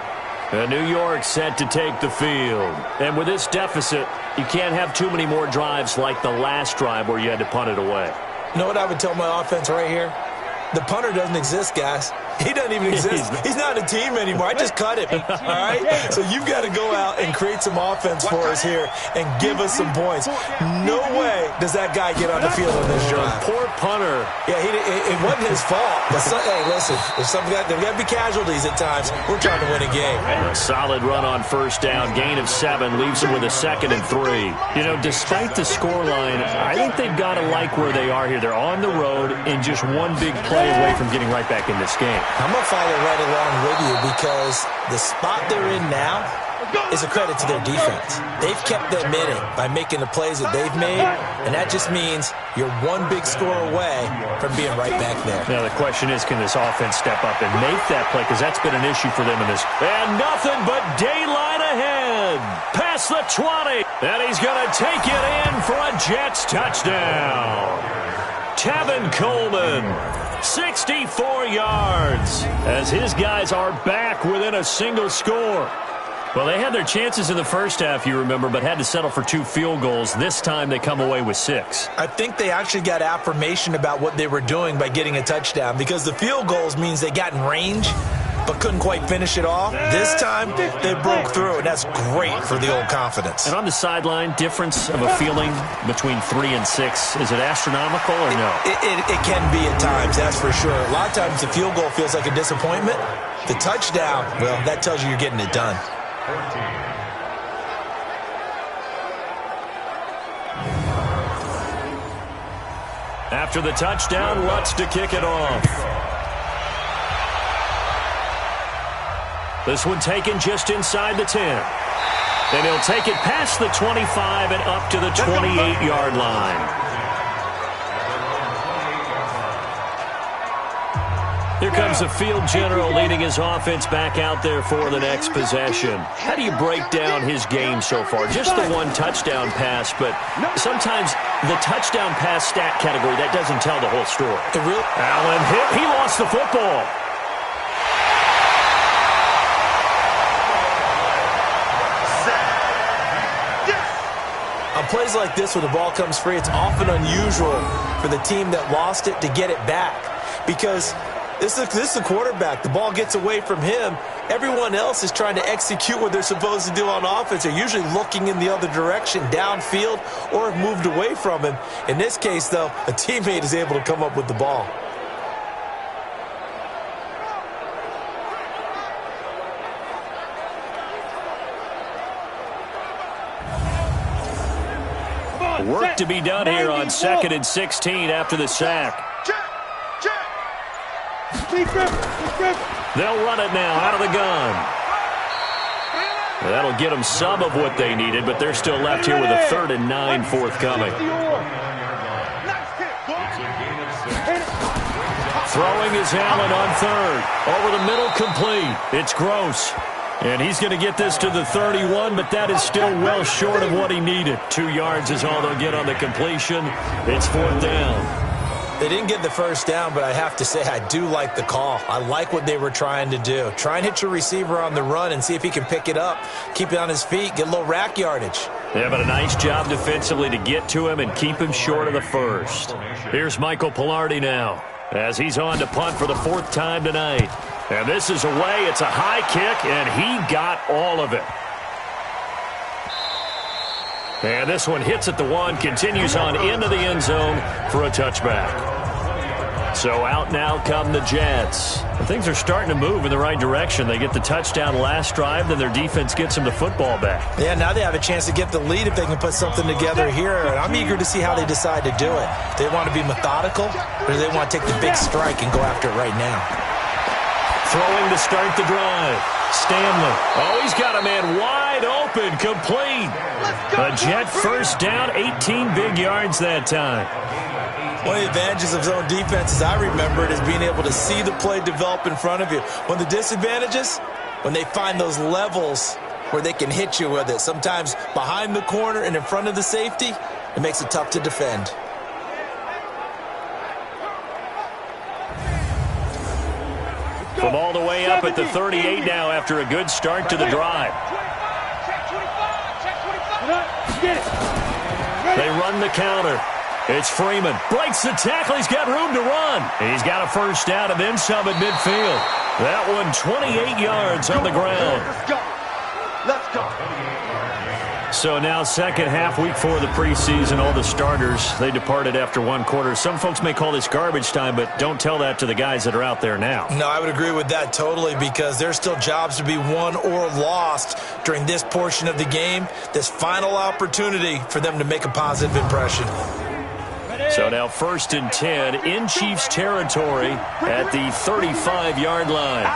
New York set to take the field. And with this deficit, you can't have too many more drives like the last drive where you had to punt it away. You know what I would tell my offense right here? The punter doesn't exist, guys. He doesn't even exist. He's not a team anymore. I just cut him. All right? So you've got to go out and create some offense for us here and give us some points. No way does that guy get on the field on this drive. Poor punter. Yeah, it wasn't his fault. But hey, listen, there's got to be casualties at times. We're trying to win a game. A solid run on first down. Gain of 7 leaves them with a 2nd and 3. You know, despite the scoreline, I think they've got to like where they are here. They're on the road and just one big play away from getting right back in this game. I'm going to follow right along with you because the spot they're in now is a credit to their defense. They've kept them in it by making the plays that they've made, and that just means you're one big score away from being right back there. Now the question is, can this offense step up and make that play? Because that's been an issue for them in this. And nothing but daylight ahead. Past the 20. And he's going to take it in for a Jets touchdown. Tevin Coleman, 64 yards, as his guys are back within a single score. Well, they had their chances in the first half, you remember, but had to settle for 2 field goals. This time they come away with 6. I think they actually got affirmation about what they were doing by getting a touchdown because the field goals means they got in range but couldn't quite finish it off. This time, they broke through, and that's great for the old confidence. And on the sideline, difference of a feeling between 3 and 6, is it astronomical or no? It can be at times, that's for sure. A lot of times the field goal feels like a disappointment. The touchdown, well, that tells you you're getting it done. After the touchdown, Lutz to kick it off. This one taken just inside the 10. And he'll take it past the 25 and up to the 28-yard line. Here comes the field general leading his offense back out there for the next possession. How do you break down his game so far? Just the one touchdown pass, but sometimes the touchdown pass stat category, that doesn't tell the whole story. Allen hit. He lost the football. On plays like this where the ball comes free, it's often unusual for the team that lost it to get it back because this is the quarterback. The ball gets away from him. Everyone else is trying to execute what they're supposed to do on offense. They're usually looking in the other direction, downfield, or have moved away from him. In this case, though, a teammate is able to come up with the ball. Work to be done here on 2nd and 16 after the sack. They'll run it now out of the gun. That'll get them some of what they needed, but they're still left here with a 3rd and 9 forthcoming. Throwing is Allen on 3rd. Over the middle, complete. It's Gross. And he's going to get this to the 31, but that is still well short of what he needed. 2 yards is all they'll get on the completion. It's 4th down. They didn't get the first down, but I have to say I do like the call. I like what they were trying to do. Try and hit your receiver on the run and see if he can pick it up, keep it on his feet, get a little rack yardage. Yeah, but a nice job defensively to get to him and keep him short of the first. Here's Michael Pilardi now as he's on to punt for the 4th time tonight. And this is away. It's a high kick, and he got all of it. And this one hits at the 1, continues on into the end zone for a touchback. So out now come the Jets. And things are starting to move in the right direction. They get the touchdown last drive, then their defense gets them the football back. Yeah, now they have a chance to get the lead if they can put something together here. And I'm eager to see how they decide to do it. Do they want to be methodical, or do they want to take the big strike and go after it right now? Throwing to start the drive. Stanley. Oh, he's got a man wide open, complete. A Jet first down, 18 big yards that time. One of the advantages of zone defense, as I remember it, is being able to see the play develop in front of you. One of the disadvantages, when they find those levels where they can hit you with it, sometimes behind the corner and in front of the safety, it makes it tough to defend. From all the way up at the 38 now after a good start to the drive. They run the counter. It's Freeman. Breaks the tackle. He's got room to run. He's got a first down and then some at midfield. That one 28 yards on the ground. Let's go. So now second half, week 4 of the preseason, all the starters, they departed after 1 quarter. Some folks may call this garbage time, but don't tell that to the guys that are out there now. No, I would agree with that totally, because there's still jobs to be won or lost during this portion of the game, this final opportunity for them to make a positive impression. So now 1st and 10 in Chiefs territory at the 35-yard line.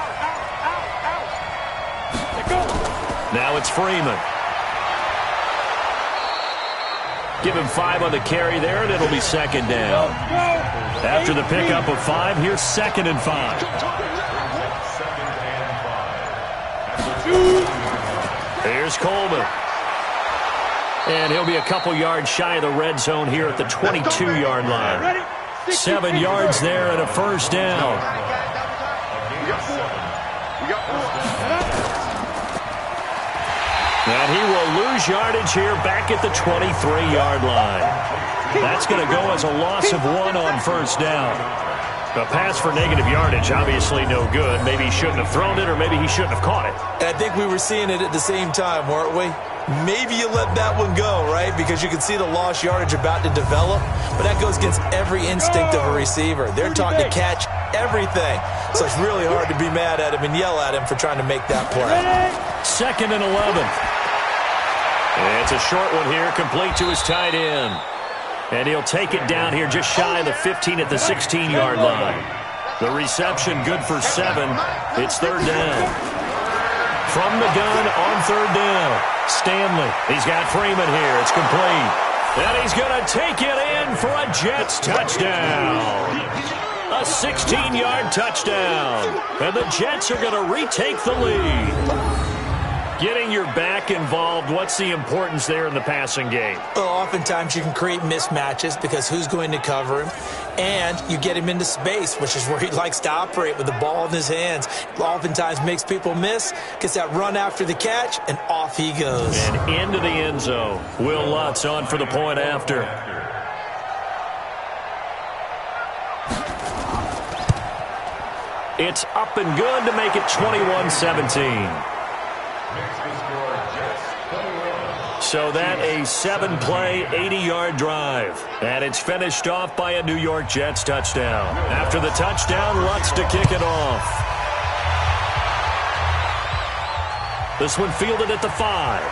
Now it's Freeman. Give him 5 on the carry there, and it'll be 2nd down. After the pickup of 5, here's 2nd and 5. Here's Coleman. And he'll be a couple yards shy of the red zone here at the 22-yard line. 7 yards there and a first down. And he will lose yardage here back at the 23-yard line. That's going to go as a loss of 1 on first down. A pass for negative yardage, obviously no good. Maybe he shouldn't have thrown it, or maybe he shouldn't have caught it. And I think we were seeing it at the same time, weren't we? Maybe you let that one go, right? Because you can see the lost yardage about to develop. But that goes against every instinct of a receiver. They're taught to catch everything. So it's really hard to be mad at him and yell at him for trying to make that play. 2nd and 11. It's a short one here, complete to his tight end. And he'll take it down here just shy of the 15 at the 16-yard line. The reception good for 7. It's 3rd down. From the gun on 3rd down. Stanley. He's got Freeman here. It's complete. And he's going to take it in for a Jets touchdown. A 16-yard touchdown. And the Jets are going to retake the lead. Getting your back involved, what's the importance there in the passing game? Well, oftentimes you can create mismatches because who's going to cover him? And you get him into space, which is where he likes to operate with the ball in his hands. Oftentimes makes people miss, gets that run after the catch, and off he goes. And into the end zone. Will Lutz on for the point after. It's up and good to make it 21-17. So that a 7-play, 80-yard drive. And it's finished off by a New York Jets touchdown. After the touchdown, Lutz to kick it off. This one fielded at the 5.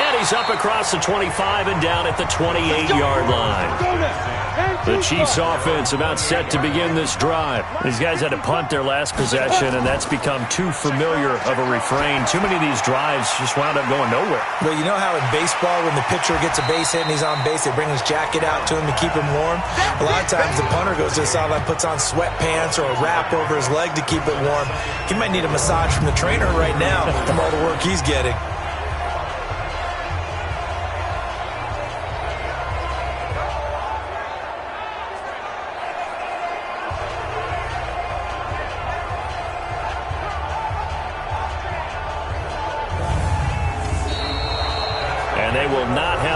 And He's up across the 25 and down at the 28-yard line. The Chiefs offense about set to begin this drive. These guys had to punt their last possession, and that's become too familiar of a refrain. Too many of these drives just wound up going nowhere. Well, you know how in baseball when the pitcher gets a base hit and he's on base, they bring his jacket out to him to keep him warm? A lot of times the punter goes to the sideline, puts on sweatpants or a wrap over his leg to keep it warm. He might need a massage from the trainer right now from all the work he's getting.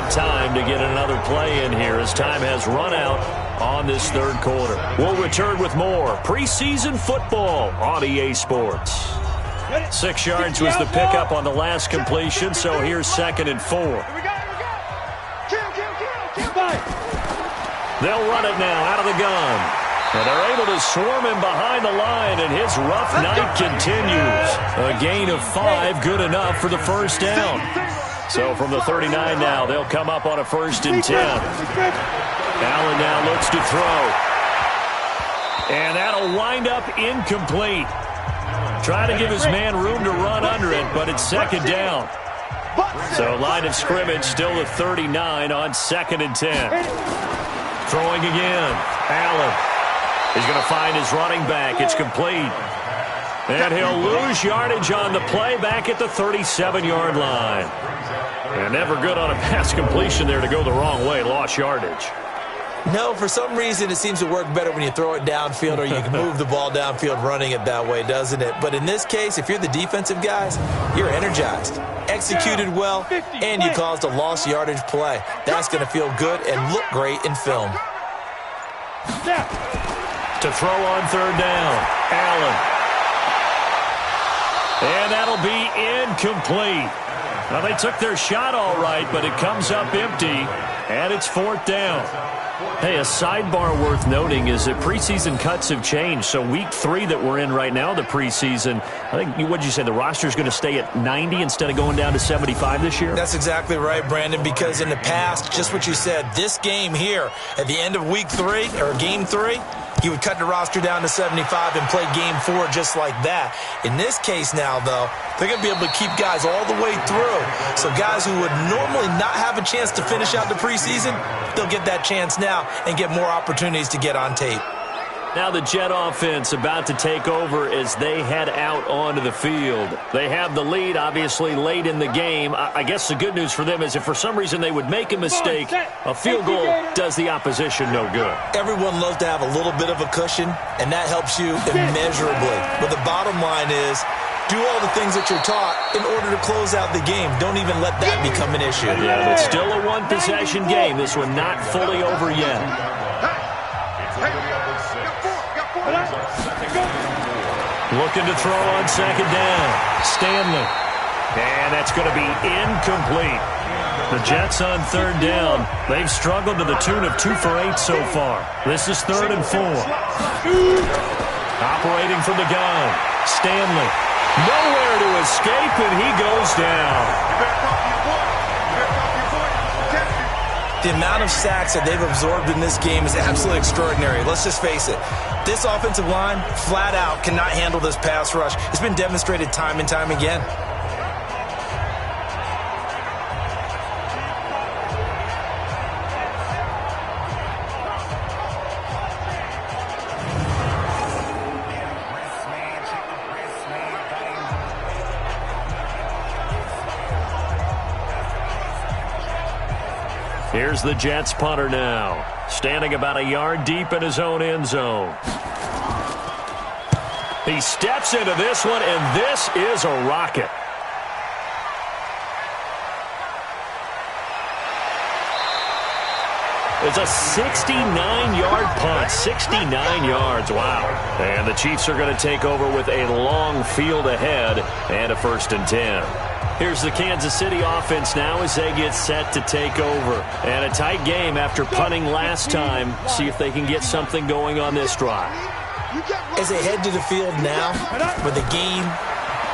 Time to get another play in here as time has run out on this third quarter. We'll return with more preseason football on EA Sports. 6 yards was the pickup on the last completion, so here's 2nd and 4. They'll run it now out of the gun. And they're able to swarm him behind the line, and his rough night continues. A gain of 5, good enough for the first down. So from the 39 now, they'll come up on a 1st and 10. Allen now looks to throw. And that'll wind up incomplete. Try to give his man room to run under it, but it's 2nd down. So line of scrimmage still the 39 on 2nd and 10. Throwing again. Allen. He's going to find his running back. It's complete. And he'll lose yardage on the play back at the 37-yard line. And never good on a pass completion there to go the wrong way. Lost yardage. No, for some reason it seems to work better when you throw it downfield or you can move the ball downfield running it that way, doesn't it? But in this case, if you're the defensive guys, you're energized, executed well, and you caused a lost yardage play. That's going to feel good and look great in film. To throw on 3rd down, Allen. And that'll be incomplete. Well, they took their shot all right, but it comes up empty, and it's 4th down. Hey, a sidebar worth noting is that preseason cuts have changed. So week 3 that we're in right now, the preseason, I think, what did you say, the roster's going to stay at 90 instead of going down to 75 this year? That's exactly right, Brandon, because in the past, just what you said, this game here, at the end of week 3, or game 3, you would cut the roster down to 75 and play game 4 just like that. In this case now, though, they're going to be able to keep guys all the way through. So guys who would normally not have a chance to finish out the preseason, they'll get that chance now and get more opportunities to get on tape. Now the Jet offense about to take over as they head out onto the field. They have the lead, obviously, late in the game. I guess the good news for them is if for some reason they would make a mistake, a field goal does the opposition no good. Everyone loves to have a little bit of a cushion, and that helps you immeasurably. But the bottom line is, do all the things that you're taught in order to close out the game. Don't even let that become an issue. Yeah, but still a one-possession game. This one not fully over yet. Looking to throw on 2nd down. Stanley. And that's going to be incomplete. The Jets on 3rd down. They've struggled to the tune of 2 for 8 so far. This is 3rd and 4. Operating from the gun. Stanley. Nowhere to escape, and he goes down. The amount of sacks that they've absorbed in this game is absolutely extraordinary. Let's just face it. This offensive line, flat out, cannot handle this pass rush. It's been demonstrated time and time again. Here's the Jets punter now, standing about a yard deep in his own end zone. He steps into this one, and this is a rocket. It's a 69-yard punt, 69 yards, wow. And the Chiefs are going to take over with a long field ahead and a 1st and 10. Here's the Kansas City offense now as they get set to take over. And a tight game after punting last time. See if they can get something going on this drive. As they head to the field now, with the game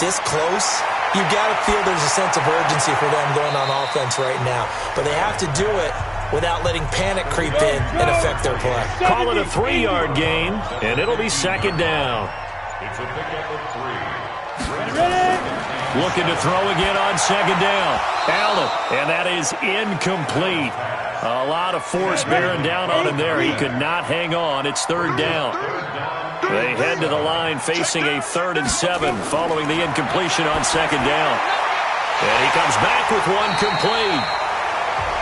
this close, You got to feel there's a sense of urgency for them going on offense right now. But they have to do it without letting panic creep in and affect their play. Call it a 3-yard gain, and it'll be second down. It's a pickup of 3. Looking to throw again on second down. Allen, and that is incomplete. A lot of force bearing down on him there. He could not hang on. It's third down. They head to the line facing a 3rd and 7 following the incompletion on second down. And he comes back with one complete.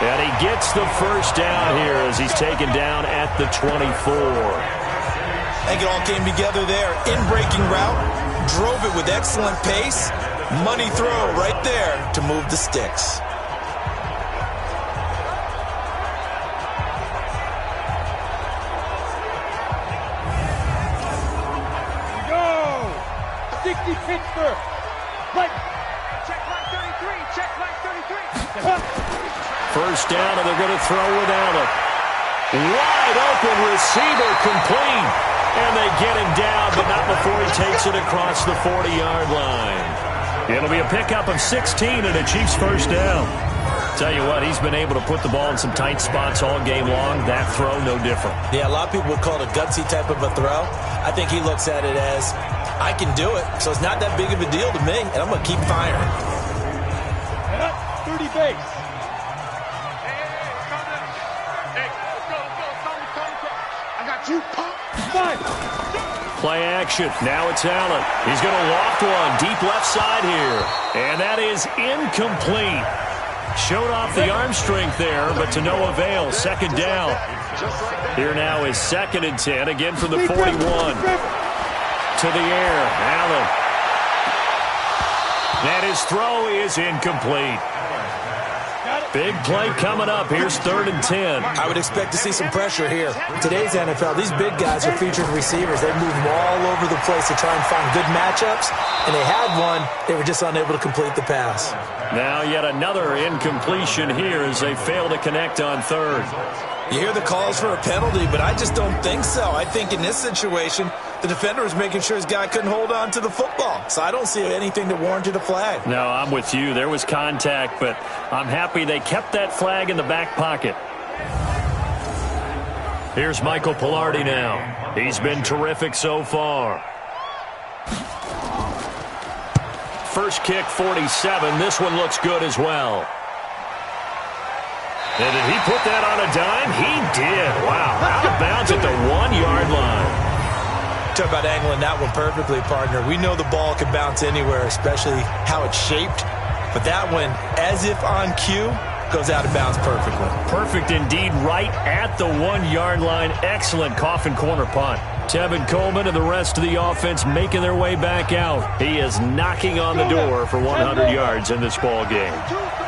And he gets the first down here as he's taken down at the 24. I think it all came together there. In-breaking route, drove it with excellent pace. Money throw right there to move the sticks. Pittsburgh. Right. Check line 33. Check line 33. First down, and they're going to throw with Allen. Wide open receiver complete. And they get him down, but not before he takes it across the 40-yard line. It'll be a pickup of 16 and a Chiefs first down. Tell you what, he's been able to put the ball in some tight spots all game long. That throw, no different. Yeah, a lot of people would call it a gutsy type of a throw. I think he looks at it as, I can do it, so it's not that big of a deal to me, and I'm going to keep firing. And up, 30 base. Hey, let's go. I got you, pump. Five. Play action. Now it's Allen. He's going to loft one deep left side here. And that is incomplete. Showed off the arm strength there, but to no avail. Second down. Here now is 2nd and 10, again from the 41. To the air, Allen. And his throw is incomplete. Big play coming up. Here's 3rd and 10. I would expect to see some pressure here. Today's NFL, these big guys are featured receivers. They move them all over the place to try and find good matchups, and they had one. They were just unable to complete the pass. Now yet another incompletion here as they fail to connect on 3rd. You hear the calls for a penalty, but I just don't think so. I think in this situation, the defender was making sure his guy couldn't hold on to the football. So I don't see anything that warranted a flag. No, I'm with you. There was contact, but I'm happy they kept that flag in the back pocket. Here's Michael Pilardi now. He's been terrific so far. First kick, 47. This one looks good as well. And did he put that on a dime? He did. Wow. Out of bounds at the 1-yard line. Talk about angling that one perfectly, partner. We know the ball can bounce anywhere, especially how it's shaped. But that one, as if on cue, goes out of bounds perfectly. Perfect indeed, right at the 1-yard line. Excellent coffin corner punt. Tevin Coleman and the rest of the offense making their way back out. He is knocking on the door for 100 yards in this ball game.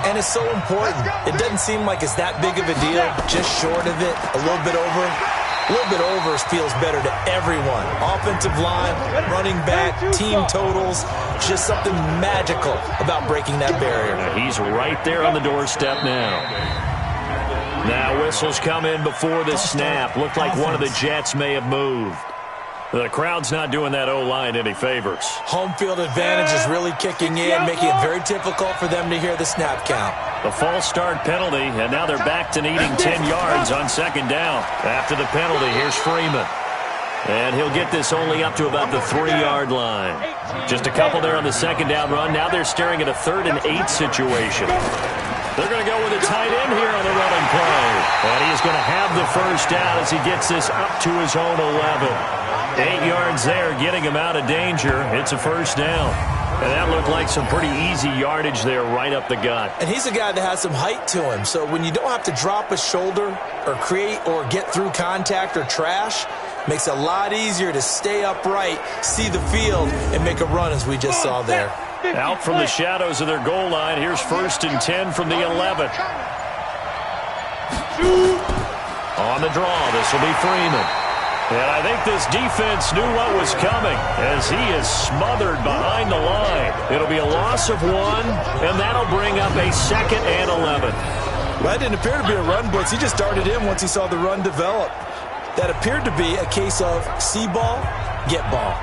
And it's so important. It doesn't seem like it's that big of a deal, just short of it, a little bit over. A little bit over feels better to everyone. Offensive line, running back, team totals, just something magical about breaking that barrier. He's right there on the doorstep now. Now whistles come in before the snap. Looked like one of the Jets may have moved. The crowd's not doing that O-line any favors. Home field advantage is really kicking in, making it very difficult for them to hear the snap count. The false start penalty, and now they're back to needing 10 yards on second down. After the penalty, here's Freeman. And he'll get this only up to about the 3-yard line. Just a couple there on the second down run. Now they're staring at a 3rd and 8 situation. They're going to go with a tight end here on the running play. And he's going to have the first down as he gets this up to his own 11. 8 yards there, getting him out of danger. It's a first down. And that looked like some pretty easy yardage there right up the gut. And he's a guy that has some height to him. So when you don't have to drop a shoulder or create or get through contact or trash, makes it a lot easier to stay upright, see the field, and make a run as we just saw there. Out from the shadows of their goal line, here's 1st and 10 from the 11. On the draw, this will be Freeman. And I think this defense knew what was coming as he is smothered behind the line. It'll be a loss of 1, and that'll bring up a 2nd and 11. Well, that didn't appear to be a run blitz. He just darted in once he saw the run develop. That appeared to be a case of see ball, get ball.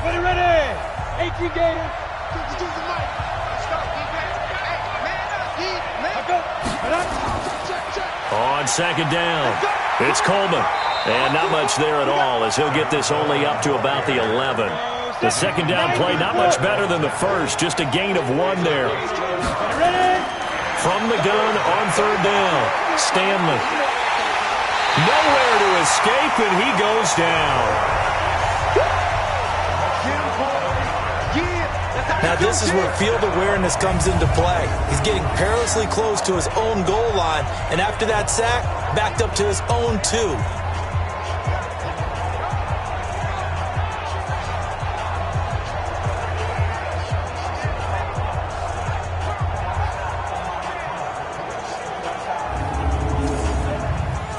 Ready. 18 Gators. Let's go, On second down, it's Coleman. And not much there at all as he'll get this only up to about the 11. The second down play not much better than the first, just a gain of 1 there. From the gun on third down, Stanley. Nowhere to escape, and he goes down. Now this is where field awareness comes into play. He's getting perilously close to his own goal line, and after that sack, backed up to his own 2.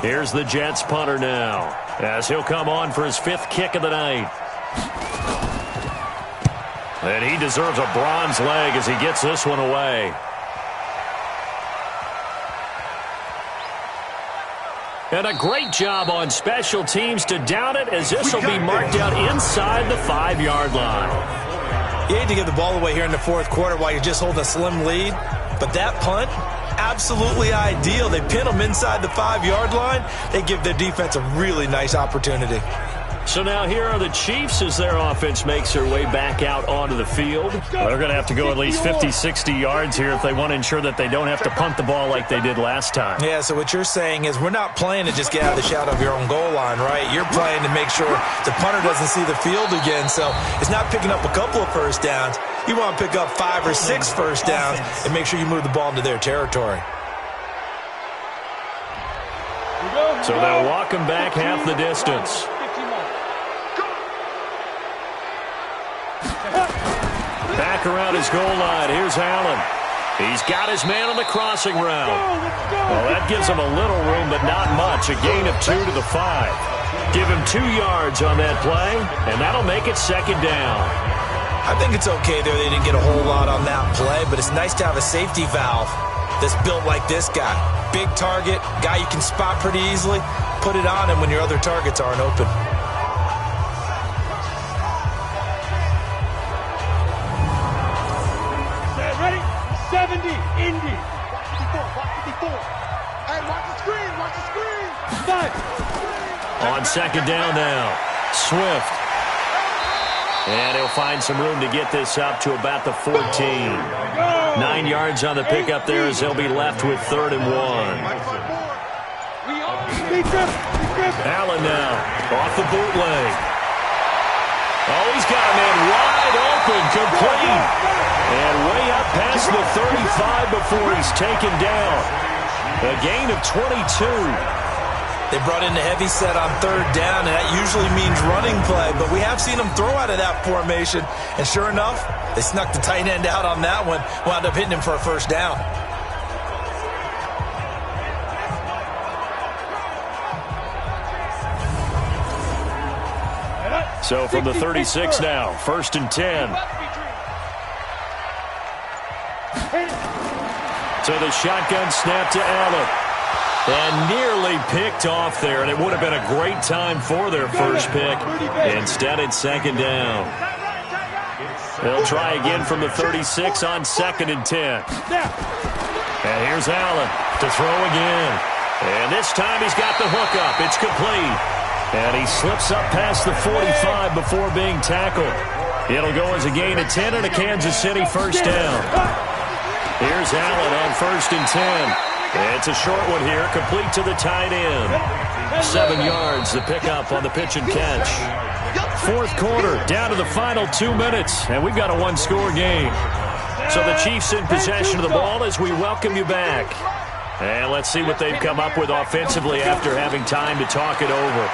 Here's the Jets punter now, as he'll come on for his 5th kick of the night. And he deserves a bronze leg as he gets this one away. And a great job on special teams to down it, as this will be marked out inside the 5-yard line. You hate to give the ball away here in the 4th quarter while you're just holding a slim lead, but that punt, absolutely ideal. They pin them inside the 5-yard line. They give their defense a really nice opportunity. So now here are the Chiefs as their offense makes their way back out onto the field. They're going to have to go at least 50, 60 yards here if they want to ensure that they don't have to punt the ball like they did last time. Yeah, so what you're saying is we're not playing to just get out of the shadow of your own goal line, right? You're playing to make sure the punter doesn't see the field again. So it's not picking up a couple of first downs. You want to pick up 5 or 6 first downs and make sure you move the ball into their territory. So they'll walk him back half the distance. Back around his goal line. Here's Allen. He's got his man on the crossing route. Well, that gives him a little room, but not much. A gain of 2 to the 5. Give him 2 yards on that play, and that'll make it second down. I think it's okay there. They didn't get a whole lot on that play, but it's nice to have a safety valve that's built like this guy. Big target, guy you can spot pretty easily. Put it on him when your other targets aren't open. Ready? 70, Indy. Watch 54. Hey, watch the screen. 5. On second down now, Swift. And he'll find some room to get this up to about the 14. 9 yards on the pickup there as they'll be left with 3rd and 1. Allen now, off the bootleg. Oh, he's got a man wide open, complete. And way up past the 35 before he's taken down. A gain of 22. They brought in the heavy set on 3rd down, and that usually means running play, but we have seen them throw out of that formation, and sure enough, they snuck the tight end out on that one, wound up hitting him for a first down. So from the 36 now, 1st and 10. So the shotgun snap to Allen. And nearly picked off there, and it would have been a great time for their first pick. Instead, it's second down. They'll try again from the 36 on 2nd and 10. And here's Allen to throw again. And this time he's got the hook up. It's complete. And he slips up past the 45 before being tackled. It'll go as a gain of 10 and a Kansas City first down. Here's Allen on 1st and 10. It's a short one here, complete to the tight end. 7 yards, the pickup on the pitch and catch. 4th quarter, down to the final 2 minutes, and we've got a 1-score game. So the Chiefs in possession of the ball as we welcome you back. And let's see what they've come up with offensively after having time to talk it over.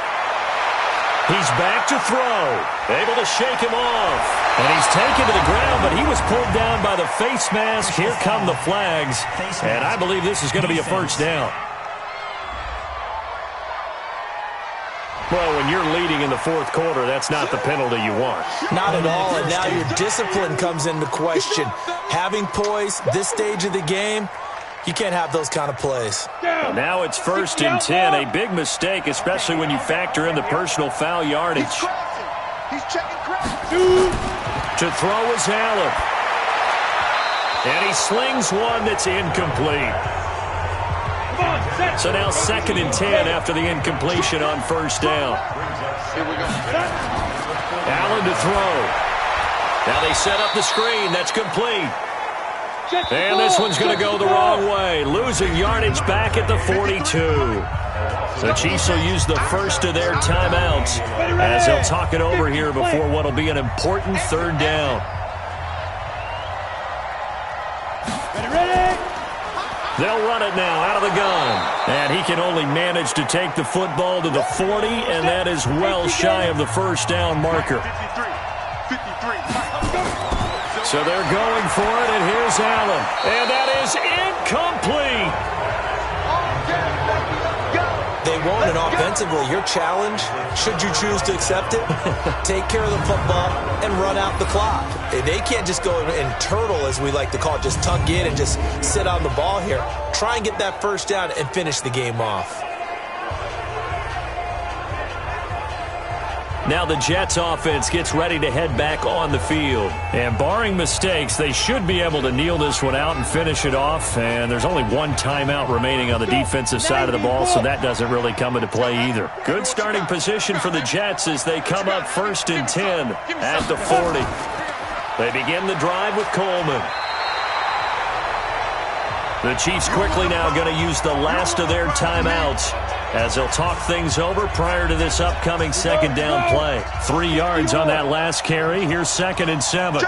He's back to throw, able to shake him off. And he's taken to the ground, but he was pulled down by the face mask. Here come the flags, and I believe this is going to be a first down. Well, when you're leading in the 4th quarter, that's not the penalty you want. Not at all, and now your discipline comes into question. Having poise this stage of the game, you can't have those kind of plays. Now it's 1st and 10, a big mistake, especially when you factor in the personal foul yardage. He's checking crowd. To throw is Allen. And he slings one that's incomplete. So now 2nd and 10 after the incompletion on first down. Allen to throw. Now they set up the screen. That's complete. And this one's going to go the wrong way. Losing yardage back at the 42. The Chiefs will use the first of their timeouts as they'll talk it over here before what will be an important 3rd down. They'll run it now out of the gun. And he can only manage to take the football to the 40, and that is well shy of the first down marker. So they're going for it, and here's Allen. And that is incomplete. They won't, and offensively, your challenge, should you choose to accept it, take care of the football and run out the clock. They can't just go and turtle, as we like to call it, just tuck in and just sit on the ball here. Try and get that first down and finish the game off. Now the Jets offense gets ready to head back on the field. And barring mistakes, they should be able to kneel this one out and finish it off. And there's only one timeout remaining on the defensive side of the ball, so that doesn't really come into play either. Good starting position for the Jets as they come up 1st and 10 at the 40. They begin the drive with Coleman. The Chiefs quickly now going to use the last of their timeouts as they'll talk things over prior to this upcoming 2nd down play. 3 yards on that last carry. Here's 2nd and 7.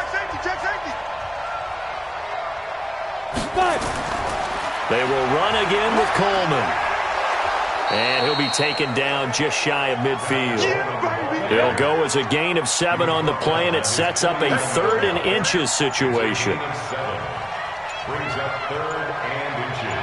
They will run again with Coleman. And he'll be taken down just shy of midfield. It'll go as a gain of 7 on the play, and it sets up a 3rd and inches situation. Brings up 3rd and inches.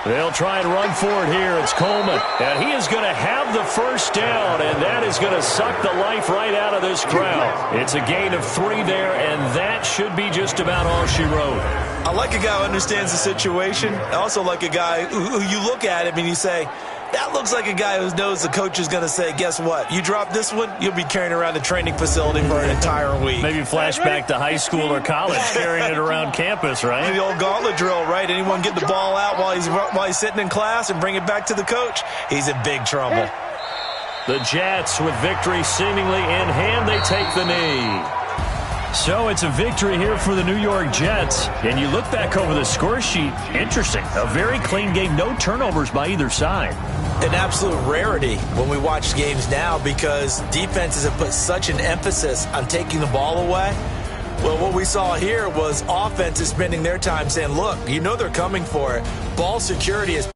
They'll try and run for it here. It's Coleman. And he is going to have the first down, and that is going to suck the life right out of this crowd. It's a gain of 3 there, and that should be just about all she wrote. I like a guy who understands the situation. I also like a guy who you look at him and you say, that looks like a guy who knows the coach is going to say, guess what? You drop this one, you'll be carrying around the training facility for an entire week. Maybe flashback to high school or college, carrying it around campus, right? The old gauntlet drill, right? Anyone get the ball out while he's sitting in class and bring it back to the coach, he's in big trouble. The Jets, with victory seemingly in hand, they take the knee. So it's a victory here for the New York Jets. And you look back over the score sheet, interesting. A very clean game, no turnovers by either side. An absolute rarity when we watch games now because defenses have put such an emphasis on taking the ball away. Well, what we saw here was offenses spending their time saying, look, you know they're coming for it. Ball security is